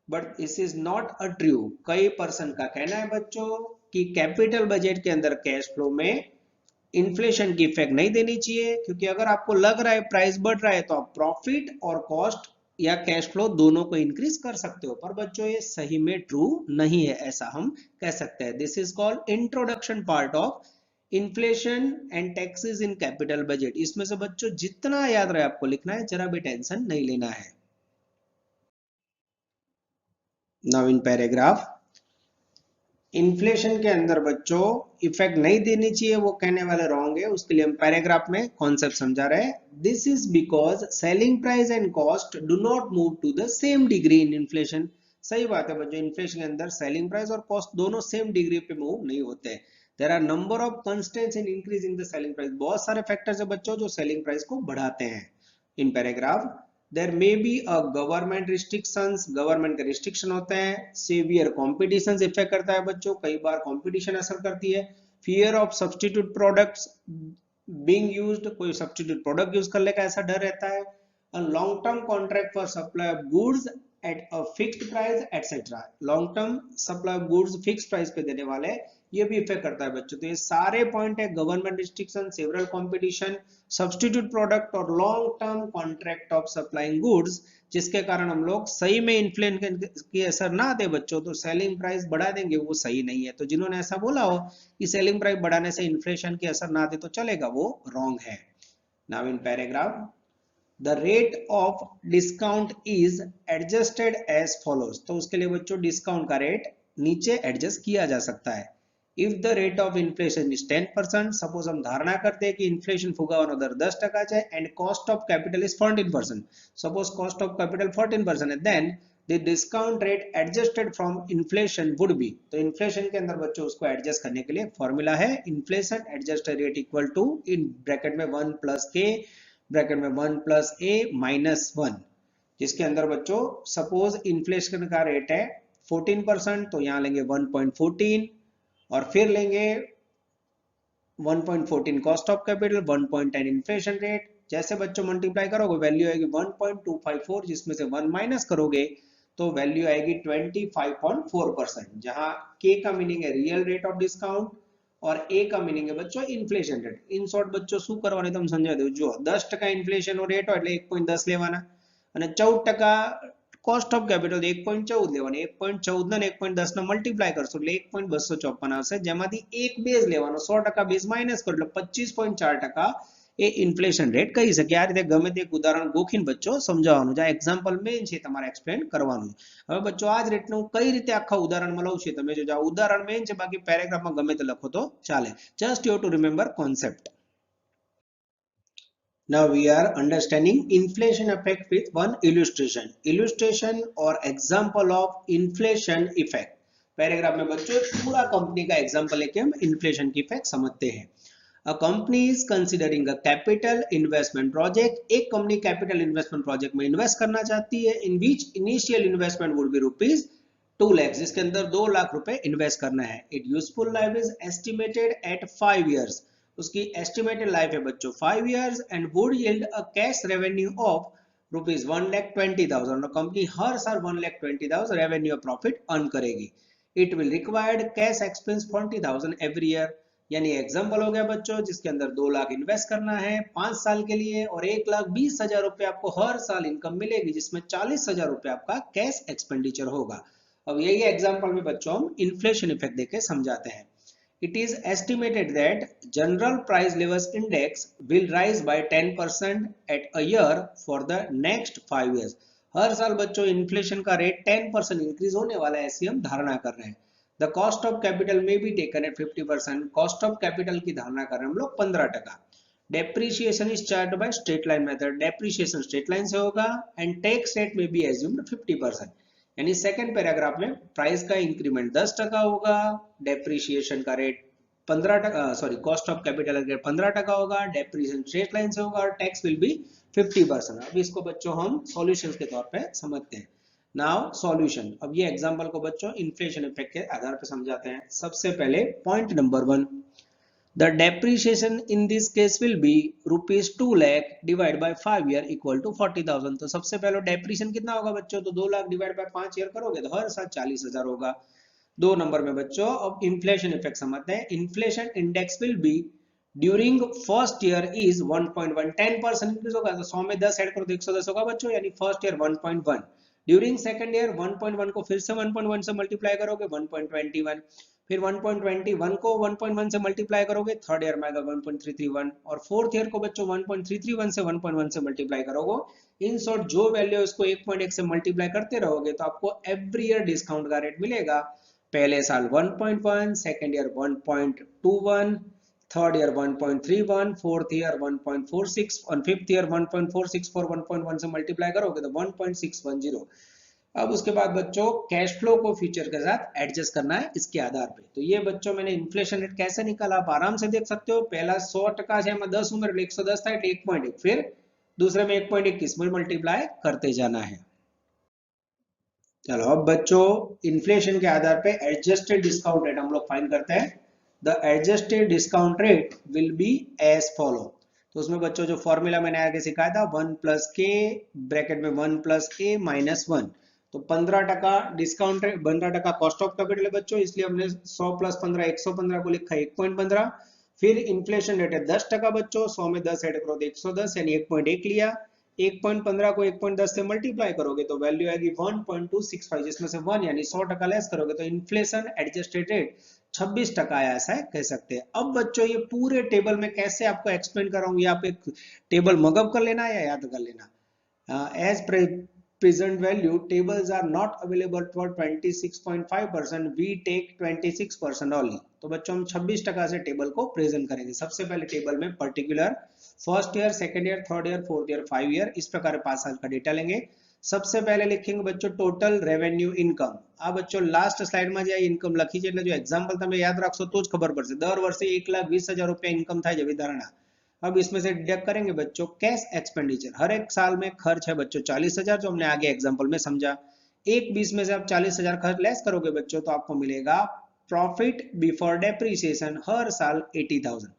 But this is not a true. कई person का कहना है बच्चों कि capital budget के अंदर cash flow में inflation की इफेक्ट नहीं देनी चाहिए, क्योंकि अगर आपको लग रहा है प्राइस बढ़ रहा है तो आप प्रॉफिट और कॉस्ट या कैश फ्लो दोनों को इंक्रीज कर सकते हो। पर बच्चों ये सही में ट्रू नहीं है, ऐसा हम कह सकते हैं। This is called introduction part of inflation and taxes in capital budget. इसमें से बच्चों जितना याद रहे आपको लिखना है, जरा भी टेंशन नहीं लेना है। नाउ इन पैराग्राफ, इन्फ्लेशन के अंदर बच्चों इफेक्ट नहीं देनी चाहिए वो कहने वाले रॉन्ग है, उसके लिए हम पैराग्राफ में कॉन्सेप्ट समझा रहे हैं। This is because selling price and cost do not move to the same degree in inflation. सही बात है बच्चों, इन्फ्लेशन के अंदर सेलिंग प्राइस और कॉस्ट दोनों सेम डिग्री पे मूव नहीं होते। There are number of constraints in increasing the selling price. बहुत सारे फैक्टर्स है बच्चों जो सेलिंग प्राइस को बढ़ाते हैं। In paragraph, there may be a government restrictions, government के रिस्ट्रिक्शन होते हैं। सेवियर कॉम्पिटिशन इफेक्ट करता है बच्चों, कई बार कॉम्पिटिशन असर करती है। Fear of substitute products being used, कोई सब्सटीट्यूट प्रोडक्ट यूज करने का ऐसा डर रहता है। a long term contract for supply of goods at a fixed price etc। Long term supply of goods fix price पे देने वाले, ये भी इफेक्ट करता है बच्चों। तो ये सारे पॉइंट है, government restriction, several competition, substitute product और long term contract of supplying goods, जिसके कारण हम लोग सही में इन्फ्लेशन की असर ना दे बच्चों तो सेलिंग प्राइस बढ़ा देंगे, वो सही नहीं है। तो जिन्होंने ऐसा बोला हो कि सेलिंग प्राइस बढ़ाने से इन्फ्लेशन की असर ना दे तो चलेगा, वो रॉन्ग है। Now in paragraph, the rate of discount is adjusted as follows। तो उसके लिए बच्चों डिस्काउंट का रेट नीचे एडजस्ट किया जा सकता है। If the rate of inflation is 10%, suppose हम धारणा करते हैं कि इन्फ्लेशन फुगाવાનો दर 10% है and cost of capital is 14%, suppose cost of capital 14% है, then the discount rate adjusted from inflation would be. तो इन्फ्लेशन के अंदर बच्चों उसको एडजस्ट करने के लिए फॉर्मूला है inflation adjusted rate equal to, in bracket में 1 प्लस के, ब्रैकेट में 1 प्लस ए माइनस 1, जिसके अंदर बच्चों सपोज इन्फ्लेशन का रेट है 14%, तो यहां लेंगे 1.14 और फिर लेंगे 1.14 cost of capital, 1.10 inflation rate. जैसे बच्चों मल्टीप्लाई करोगे वैल्यू आएगी 1.254, जिसमें से 1 माइनस करोगे तो वैल्यू आएगी 25.4%, जहां के का मीनिंग है रियल रेट ऑफ डिस्काउंट और ए का मीनिंग है बच्चों इन्फ्लेशन रेट। इन शॉर्ट बच्चों શું કરવાનું તમે સમજાવી દઉં। જો 10% ઇન્ફ્લેશન નો રેટ હોય એટલે 1.10 લેવાના અને 14% કોસ્ટ ઓફ કેપિટલ 1.14 લેવાની, 1.14 ને 1.10 ને મલ્ટીપ્લાય કરશો એટલે 1.254 આવશે, જેમાંથી એક બેઝ લેવાનો, 100% બેઝ માઈનસ કરો એટલે 25.4% એ ઇન્ફ્લેશન રેટ કહી શકે। આ રીતે ગમે તે એક ઉદાહરણ ગોખીને બચ્ચો સમજાવવાનું છે, આ એક્ઝામ્પલ મેઇન છે તમારે એક્સપ્લેન કરવાનું। હવે બચ્ચો આ જ રીતનું કઈ રીતે આખા ઉદાહરણમાં લઉં છે તમે જોજો, આ ઉદાહરણ મેઇન છે, બાકી પેરેગ્રાફમાં ગમે તે લખો તો ચાલે, just you two remember concept. Now we are understanding inflation effect with one illustration. Illustration or example of inflation effect. Paragraph में बच्चों पूरा कंपनी का एग्जांपल लेके हम इन्फ्लेशन की इफेक्ट समझते हैं. A company is considering a capital investment project. एक कंपनी कैपिटल इन्वेस्टमेंट प्रोजेक्ट में इन्वेस्ट करना चाहती है. In which initial investment would be rupees 2 lakhs, जिसके अंदर 2 लाख रुपए इन्वेस्ट करना है. Its useful life is estimated at 5 years. उसकी एस्टिमेटेड लाइफ है बच्चों 5 years and would yield a cash revenue of rupees 1,20,000. और कंपनी हर साल 1,20,000 रेवेन्यू प्रॉफिट अर्न करेगी. It will required cash expense 40,000 every year. यानी एग्जांपल हो गया बच्चों जिसके अंदर 2 लाख इन्वेस्ट करना है 5 साल के लिए और 1,20,000 रुपए आपको हर साल इनकम मिलेगी जिसमें 40,000 रुपए आपका कैश एक्सपेंडिचर होगा. अब यही एग्जांपल में बच्चों हम इन्फ्लेशन इफेक्ट देके समझाते हैं. It is estimated that general price levels index will rise by 10% at a year for the next 5 years. हर साल बच्चों इन्फ्लेशन का रेट 10% इंक्रीज होने वाला है ऐसी हम धारणा कर रहे हैं. The cost of capital may be taken at 50%. Cost of capital की धारणा कर रहे हैं हम लोग 15%. Depreciation is charged by straight line method. Depreciation straight line से होगा and tax rate may be assumed 50%. यानी सेकंड पैराग्राफ में प्राइस का इंक्रीमेंट 10% होगा, डेप्रिसिएशन का rate 15%, sorry cost of capital का रेट 15% होगा, डेप्रिसिएशन स्ट्रेट लाइन से होगा और टैक्स विल बी 50%. अब इसको बच्चों हम सॉल्यूशंस के तौर पे समझते हैं. Now solution. अब ये एग्जांपल को बच्चों इन्फ्लेशन इफेक्ट के आधार पे समझाते हैं. सबसे पहले point number 1, the depreciation in this case will be rupees 2 lakh divided by 5 year equal to 40,000. तो सबसे पहले डेप्रिसिएशन कितना होगा बच्चों, तो 2 लाख डिवाइड बाय 5 ईयर करोगे तो हर साल 40,000 होगा. 2 नंबर में बच्चों अब इन्फ्लेशन इफेक्ट समझते हैं. Inflation index will be during first year is 1.1, 10% increase होगा तो 100 में 10 ऐड करो तो 110 होगा बच्चों, यानी first year 1.1. During second year 1.1 को फिर से 1.1 से मल्टीप्लाई करोगे 1.21, फिर 1.21 को 1.1 से मल्टीप्लाई करोगे थर्ड ईयर में आएगा 1.331 और फोर्थ ईयर को बच्चों 1.331 से 1.1 से मल्टीप्लाई करोगे. इन शॉर्ट जो वैल्यू है उसको 1.1 से मल्टीप्लाई करते रहोगे तो आपको एवरी ईयर डिस्काउंट का रेट मिलेगा. पहले साल 1.1, second year 1.21, third year 1.31, fourth year 1.46 और फिफ्थ ईयर 1.464, 1.1 से मल्टीप्लाई करोगे तो 1.610. अब उसके बाद बच्चों कैश फ्लो को फ्यूचर के साथ एडजस्ट करना है इसके आधार पे. तो ये बच्चों मैंने इन्फ्लेशन रेट कैसे निकाला आप आराम से देख सकते हो. पहला 100% से 10 उम्र 110 था 1.1, फिर दूसरे में 1.21 में मल्टीप्लाई करते जाना है. चलो अब बच्चों इन्फ्लेशन के आधार पे एडजस्टेड डिस्काउंट रेट हम लोग फाइंड करते हैं. The adjusted discount rate will be as follow. तो उसमें बच्चों जो फॉर्मूला मैंने आगे सिखाया था 1 + k ब्रैकेट में 1 + a - 1. तो 15% discount rate, 15% cost of capital है बच्चों, इसलिए हमने 100 + 15 115 को लिखा है 1.15. फिर इन्फ्लेशन रेट है 10% बच्चों, 100 में 10 ऐड करो तो 110 यानी 1.1 लिया. 1.15 को 1.10 से मल्टीप्लाई करोगे तो वैल्यू आएगी 1.265, जिसमें से 1 यानी 100% लेस करोगे तो इन्फ्लेशन एडजस्टेड रेट 26% आया, ऐसा है कह सकते हैं. अब बच्चों ये पूरे टेबल में कैसे आपको एक्सप्लेन कराऊंगी, आप एक टेबल मगअप कर लेना या याद कर लेना. As present value tables are not available for 26.5%, we take 26% only. तो बच्चों हम 26% से टेबल को प्रेजेंट करेंगे. सबसे पहले टेबल में particular first year, second year, third year, fourth year, 5 year इस प्रकार 5 साल का डेटा लेंगे. सबसे पहले लिखेंगे बच्चों टोटल रेवेन्यू इनकम. आप बच्चों लास्ट स्लाइड में जाए इनकम लखी है, એટલે जो एग्जांपल તમે યાદ રાખશો તો જ ખબર પડશે. દર વર્ષે 1,20,000 रुपया इनकम થાય જેવી ધારણા. अब इसमें से डिडक्ट करेंगे बच्चों कैश एक्सपेंडिचर. हर एक साल में खर्च है बच्चों 40,000 जो हमने आगे एग्जांपल में समझा. 1/20 में से आप 40,000 खर्च लेस करोगे बच्चों तो आपको मिलेगा प्रॉफिट बिफोर डेप्रिसिएशन हर साल 80,000.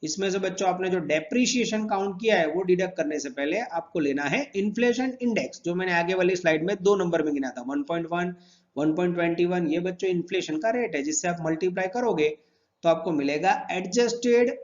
इसमें से बच्चों आपने जो डेप्रिसिएशन काउंट किया है वो डिडक्ट करने से पहले आपको लेना है इन्फ्लेशन इंडेक्स, जो मैंने आगे वाली स्लाइड में 2 नंबर में गिना था 1.1, 1.21. ये बच्चों इन्फ्लेशन का रेट है जिससे आप मल्टीप्लाई करोगे तो आपको मिलेगा एडजस्टेड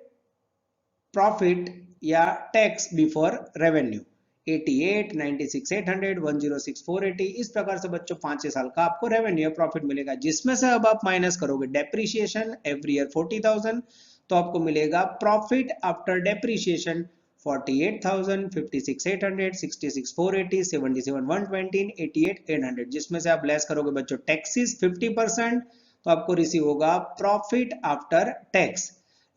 प्रॉफिट या टैक्स बिफोर रेवेन्यू 88, 96, 800, 106, 480. इस प्रकार से बच्चों 5 साल का आपको रेवेन्यू या प्रॉफिट मिलेगा, जिसमें से अब आप माइनस करोगे डेप्रिसिएशन एवरी ईयर 40,000 तो आपको मिलेगा प्रॉफिट आफ्टर डेप्रिसिएशन 48,000, 56, 800, 66, 480, 77, 120, 88, 800, जिसमें से आप लेस करोगे बच्चों टैक्सेस 50% तो आपको रिसीव होगा प्रॉफिट आफ्टर टैक्स.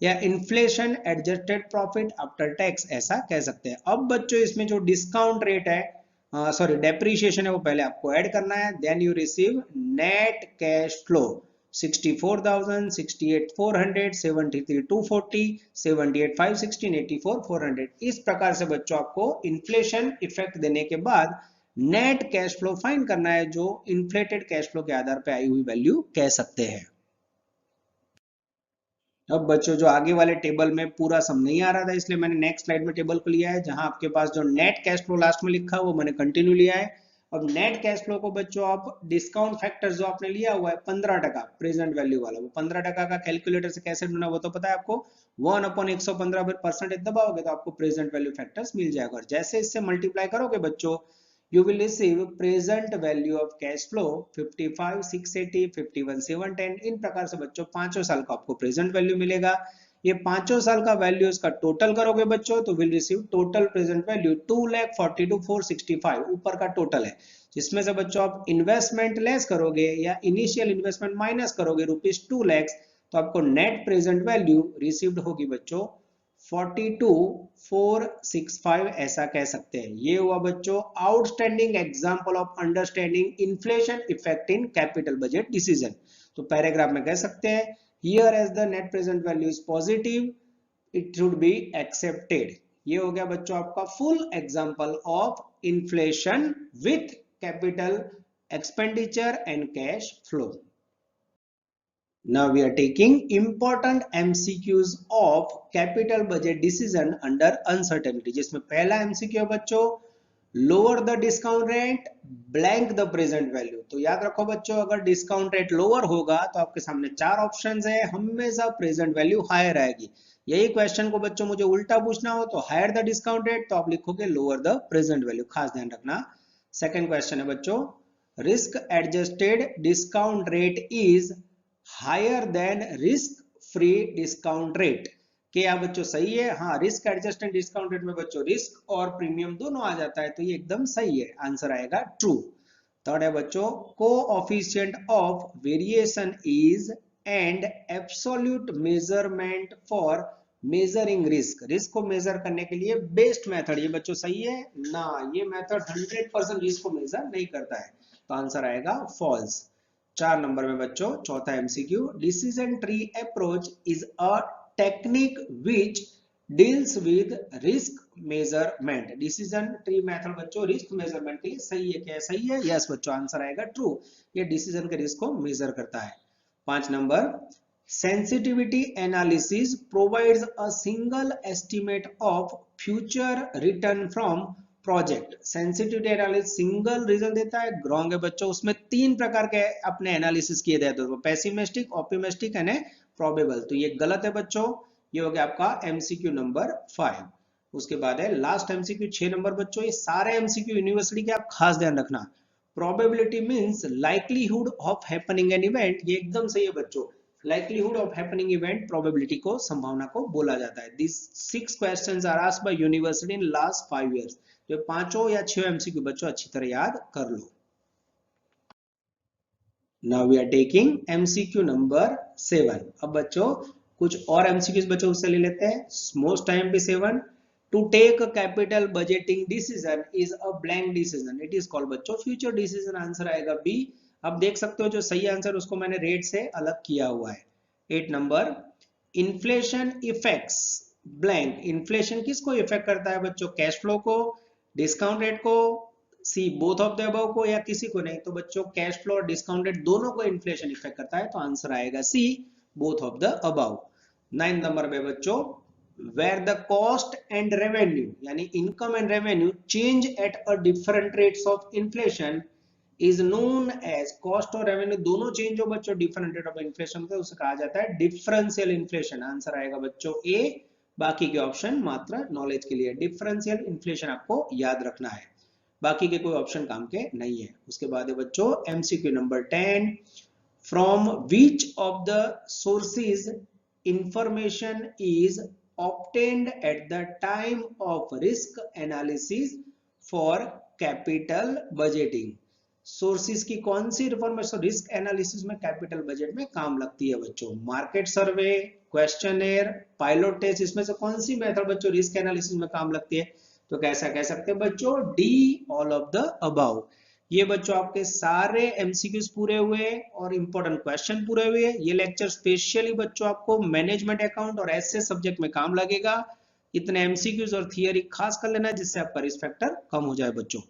या inflation adjusted profit after tax ऐसा कह सकते हैं। अब बच्चों इसमें जो डिस्काउंट रेट है, सॉरी डेप्रीशिएशन है, वो पहले आपको ऐड करना है। Then you receive net cash flow 64,000, 68,400, 73,240, 78,516, 84,400। इस प्रकार से बच्चों आपको इन्फ्लेशन इफेक्ट देने के बाद नेट कैश फ्लो फाइंड करना है, जो इन्फ्लेटेड कैश फ्लो के आधार पर आई हुई वैल्यू कह सकते हैं। अब बच्चों जो आगे वाले टेबल में पूरा सम नहीं आ रहा था, इसलिए मैंने नेक्स्ट स्लाइड में टेबल को लिया है, जहां आपके पास जो नेट कैश फ्लो लास्ट में लिखा है वो मैंने कंटिन्यू लिया है। अब नेट कैश फ्लो को बच्चों आप डिस्काउंट फैक्टर जो आपने लिया हुआ है 15% प्रेजेंट वैल्यू वाला, वो 15% का कैलकुलेटर से कैसे ढूंढना वो तो पता है आपको। 1/115 परसेंटेज दबाओगे तो आपको प्रेजेंट वैल्यू फैक्टर्स मिल जाएगा, और जैसे इससे मल्टीप्लाई करोगे बच्चों you will receive present value of cash flow 55 680 51 710। इन प्रकार से बच्चों पांचों साल का आपको प्रेजेंट वैल्यू मिलेगा। ये पांचों साल का वैल्यू इसका टोटल करोगे बच्चों तो will receive total present value 2,42,465 ऊपर का टोटल है, जिसमें से बच्चों आप इन्वेस्टमेंट लेस करोगे या इनिशियल इन्वेस्टमेंट माइनस करोगे ₹2 लाख, तो आपको नेट प्रेजेंट वैल्यू रिसीव्ड होगी बच्चों 42,465 ऐसा कह सकते हैं। ये हुआ बच्चों outstanding example of understanding inflation effect in capital budget decision. तो पैराग्राफ में कह सकते हैं here as the net present value is positive it should be accepted. ये हो गया बच्चों आपका full example of inflation with capital expenditure and cash flow. Now we are taking important MCQs of capital budget decision under uncertainty, जिसमें पहला MCQ है बच्चों lower the discount rate blank the present value। तो याद रखो बच्चों अगर discount rate lower होगा तो आपके सामने चार ऑप्शंस है, हमेशा प्रेजेंट वैल्यू हायर आएगी। यही क्वेश्चन को बच्चों मुझे उल्टा पूछना हो तो हायर द डिस्काउंट रेट तो आप लिखोगे लोअर द प्रेजेंट वैल्यू, खास ध्यान रखना। सेकंड क्वेश्चन है बच्चों risk adjusted discount rate is higher than risk free discount rate. क्या बच्चों सही है? हाँ, रिस्क एडजस्टेड डिस्काउंट रेट में बच्चों रिस्क और प्रीमियम दोनों आ जाता है, तो ये एकदम सही है, आंसर आएगा ट्रू। थर्ड है बच्चों coefficient of variation is and absolute measurement for measuring risk. Risk को मेजर करने के लिए बेस्ट मेथड, ये बच्चों सही है ना? ये मेथड 100% रिस्क को मेजर नहीं करता है, तो आंसर आएगा फॉल्स। 4 नंबर में बच्चों चौथा MCQ decision tree approach is a technique which deals with risk measurement. Decision tree method बच्चों रिस्क मेजरमेंट के लिए सही है, क्या सही है? यस बच्चों, आंसर आएगा ट्रू, ये डिसीजन के रिस्क को मेजर करता है। 5 number sensitivity analysis provides a single estimate of future return from project. Sensitivity analysis single result देता है, रॉन्ग है बच्चों। उसमें 3 प्रकार के अपने एनालिसिस किए जाते हैं, पेसिमिस्टिक, ऑप्टिमिस्टिक एंड प्रोबेबल, तो ये गलत है बच्चों। ये हो गया आपका एमसीक्यू नंबर 5। उसके बाद है लास्ट एमसीक्यू 6 नंबर बच्चों। ये सारे एमसीक्यू यूनिवर्सिटी के आप खास ध्यान रखना। Probability means likelihood of happening an event, ये एकदम सही है बच्चों। Likelihood of happening event probability को, संभावना को बोला जाता है। This 6 questions are asked by university in last 5 years. तो पांचों या 6 एमसीक्यू बच्चों अच्छी तरह याद कर लो। Now we are taking MCQ number 7। अब बच्चों कुछ और एमसीक्यूज बच्चों उससे ले लेते हैं। मोस्ट टाइम पे 7 to take capital budgeting decision is a blank decision, it is called बच्चों फ्यूचर डिसीजन, आंसर आएगा बी। अब देख सकते हो जो सही आंसर उसको मैंने रेट से अलग किया हुआ है। 8 number inflation effects blank. Inflation किसको इफेक्ट करता है बच्चों? कैश फ्लो को, डिस्काउंट रेट को, C both of the above को, या किसी को नहीं? तो बच्चों कैश फ्लो और डिस्काउंट रेट दोनों को इन्फ्लेशन इफेक्ट करता है, तो आंसर आएगा C both of the above. 9 number में बच्चों where the cost and revenue यानी income and revenue change at a different rates of inflation is known as, cost और रेवेन्यू दोनों चेंज हो बच्चों डिफरेंट रेट ऑफ इन्फ्लेशन से, उसे कहा जाता है डिफरेंशियल इन्फ्लेशन। आंसर आएगा बच्चों ए। बाकी के ऑप्शन मात्र नॉलेज के लिए, डिफरेंशियल इन्फ्लेशन आपको याद रखना है, बाकी के कोई ऑप्शन काम के नहीं है। उसके बाद है बच्चों MCQ number 10 from which of the sources information is obtained at the time of risk analysis for capital budgeting। Sources की कौन सी इंफॉर्मेशन रिस्क एनालिसिस में कैपिटल बजट में काम लगती है बच्चों? Market survey, questionnaire, pilot test, इसमें से कौन सी मेथड बच्चों रिस्क एनालिसिस में काम लगती है? तो कैसा कह सकते हैं बच्चों, D, all of the above. ये बच्चों आपके सारे एमसीक्यूज पूरे हुए और इंपॉर्टेंट क्वेश्चन पूरे हुए। ये लेक्चर स्पेशली बच्चों आपको मैनेजमेंट अकाउंट और ऐसे सब्जेक्ट में काम लगेगा। इतने एमसीक्यूज और थियरी खास कर लेना जिससे आपका रिस्क फैक्टर कम हो जाए बच्चों।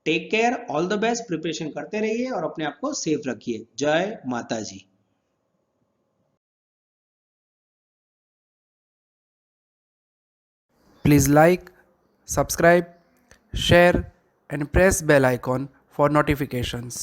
Take care, all the best, preparation करते रहिए और अपने आप को सेफ रखिए। जय माता जी। Please like, subscribe, share and press bell icon for notifications.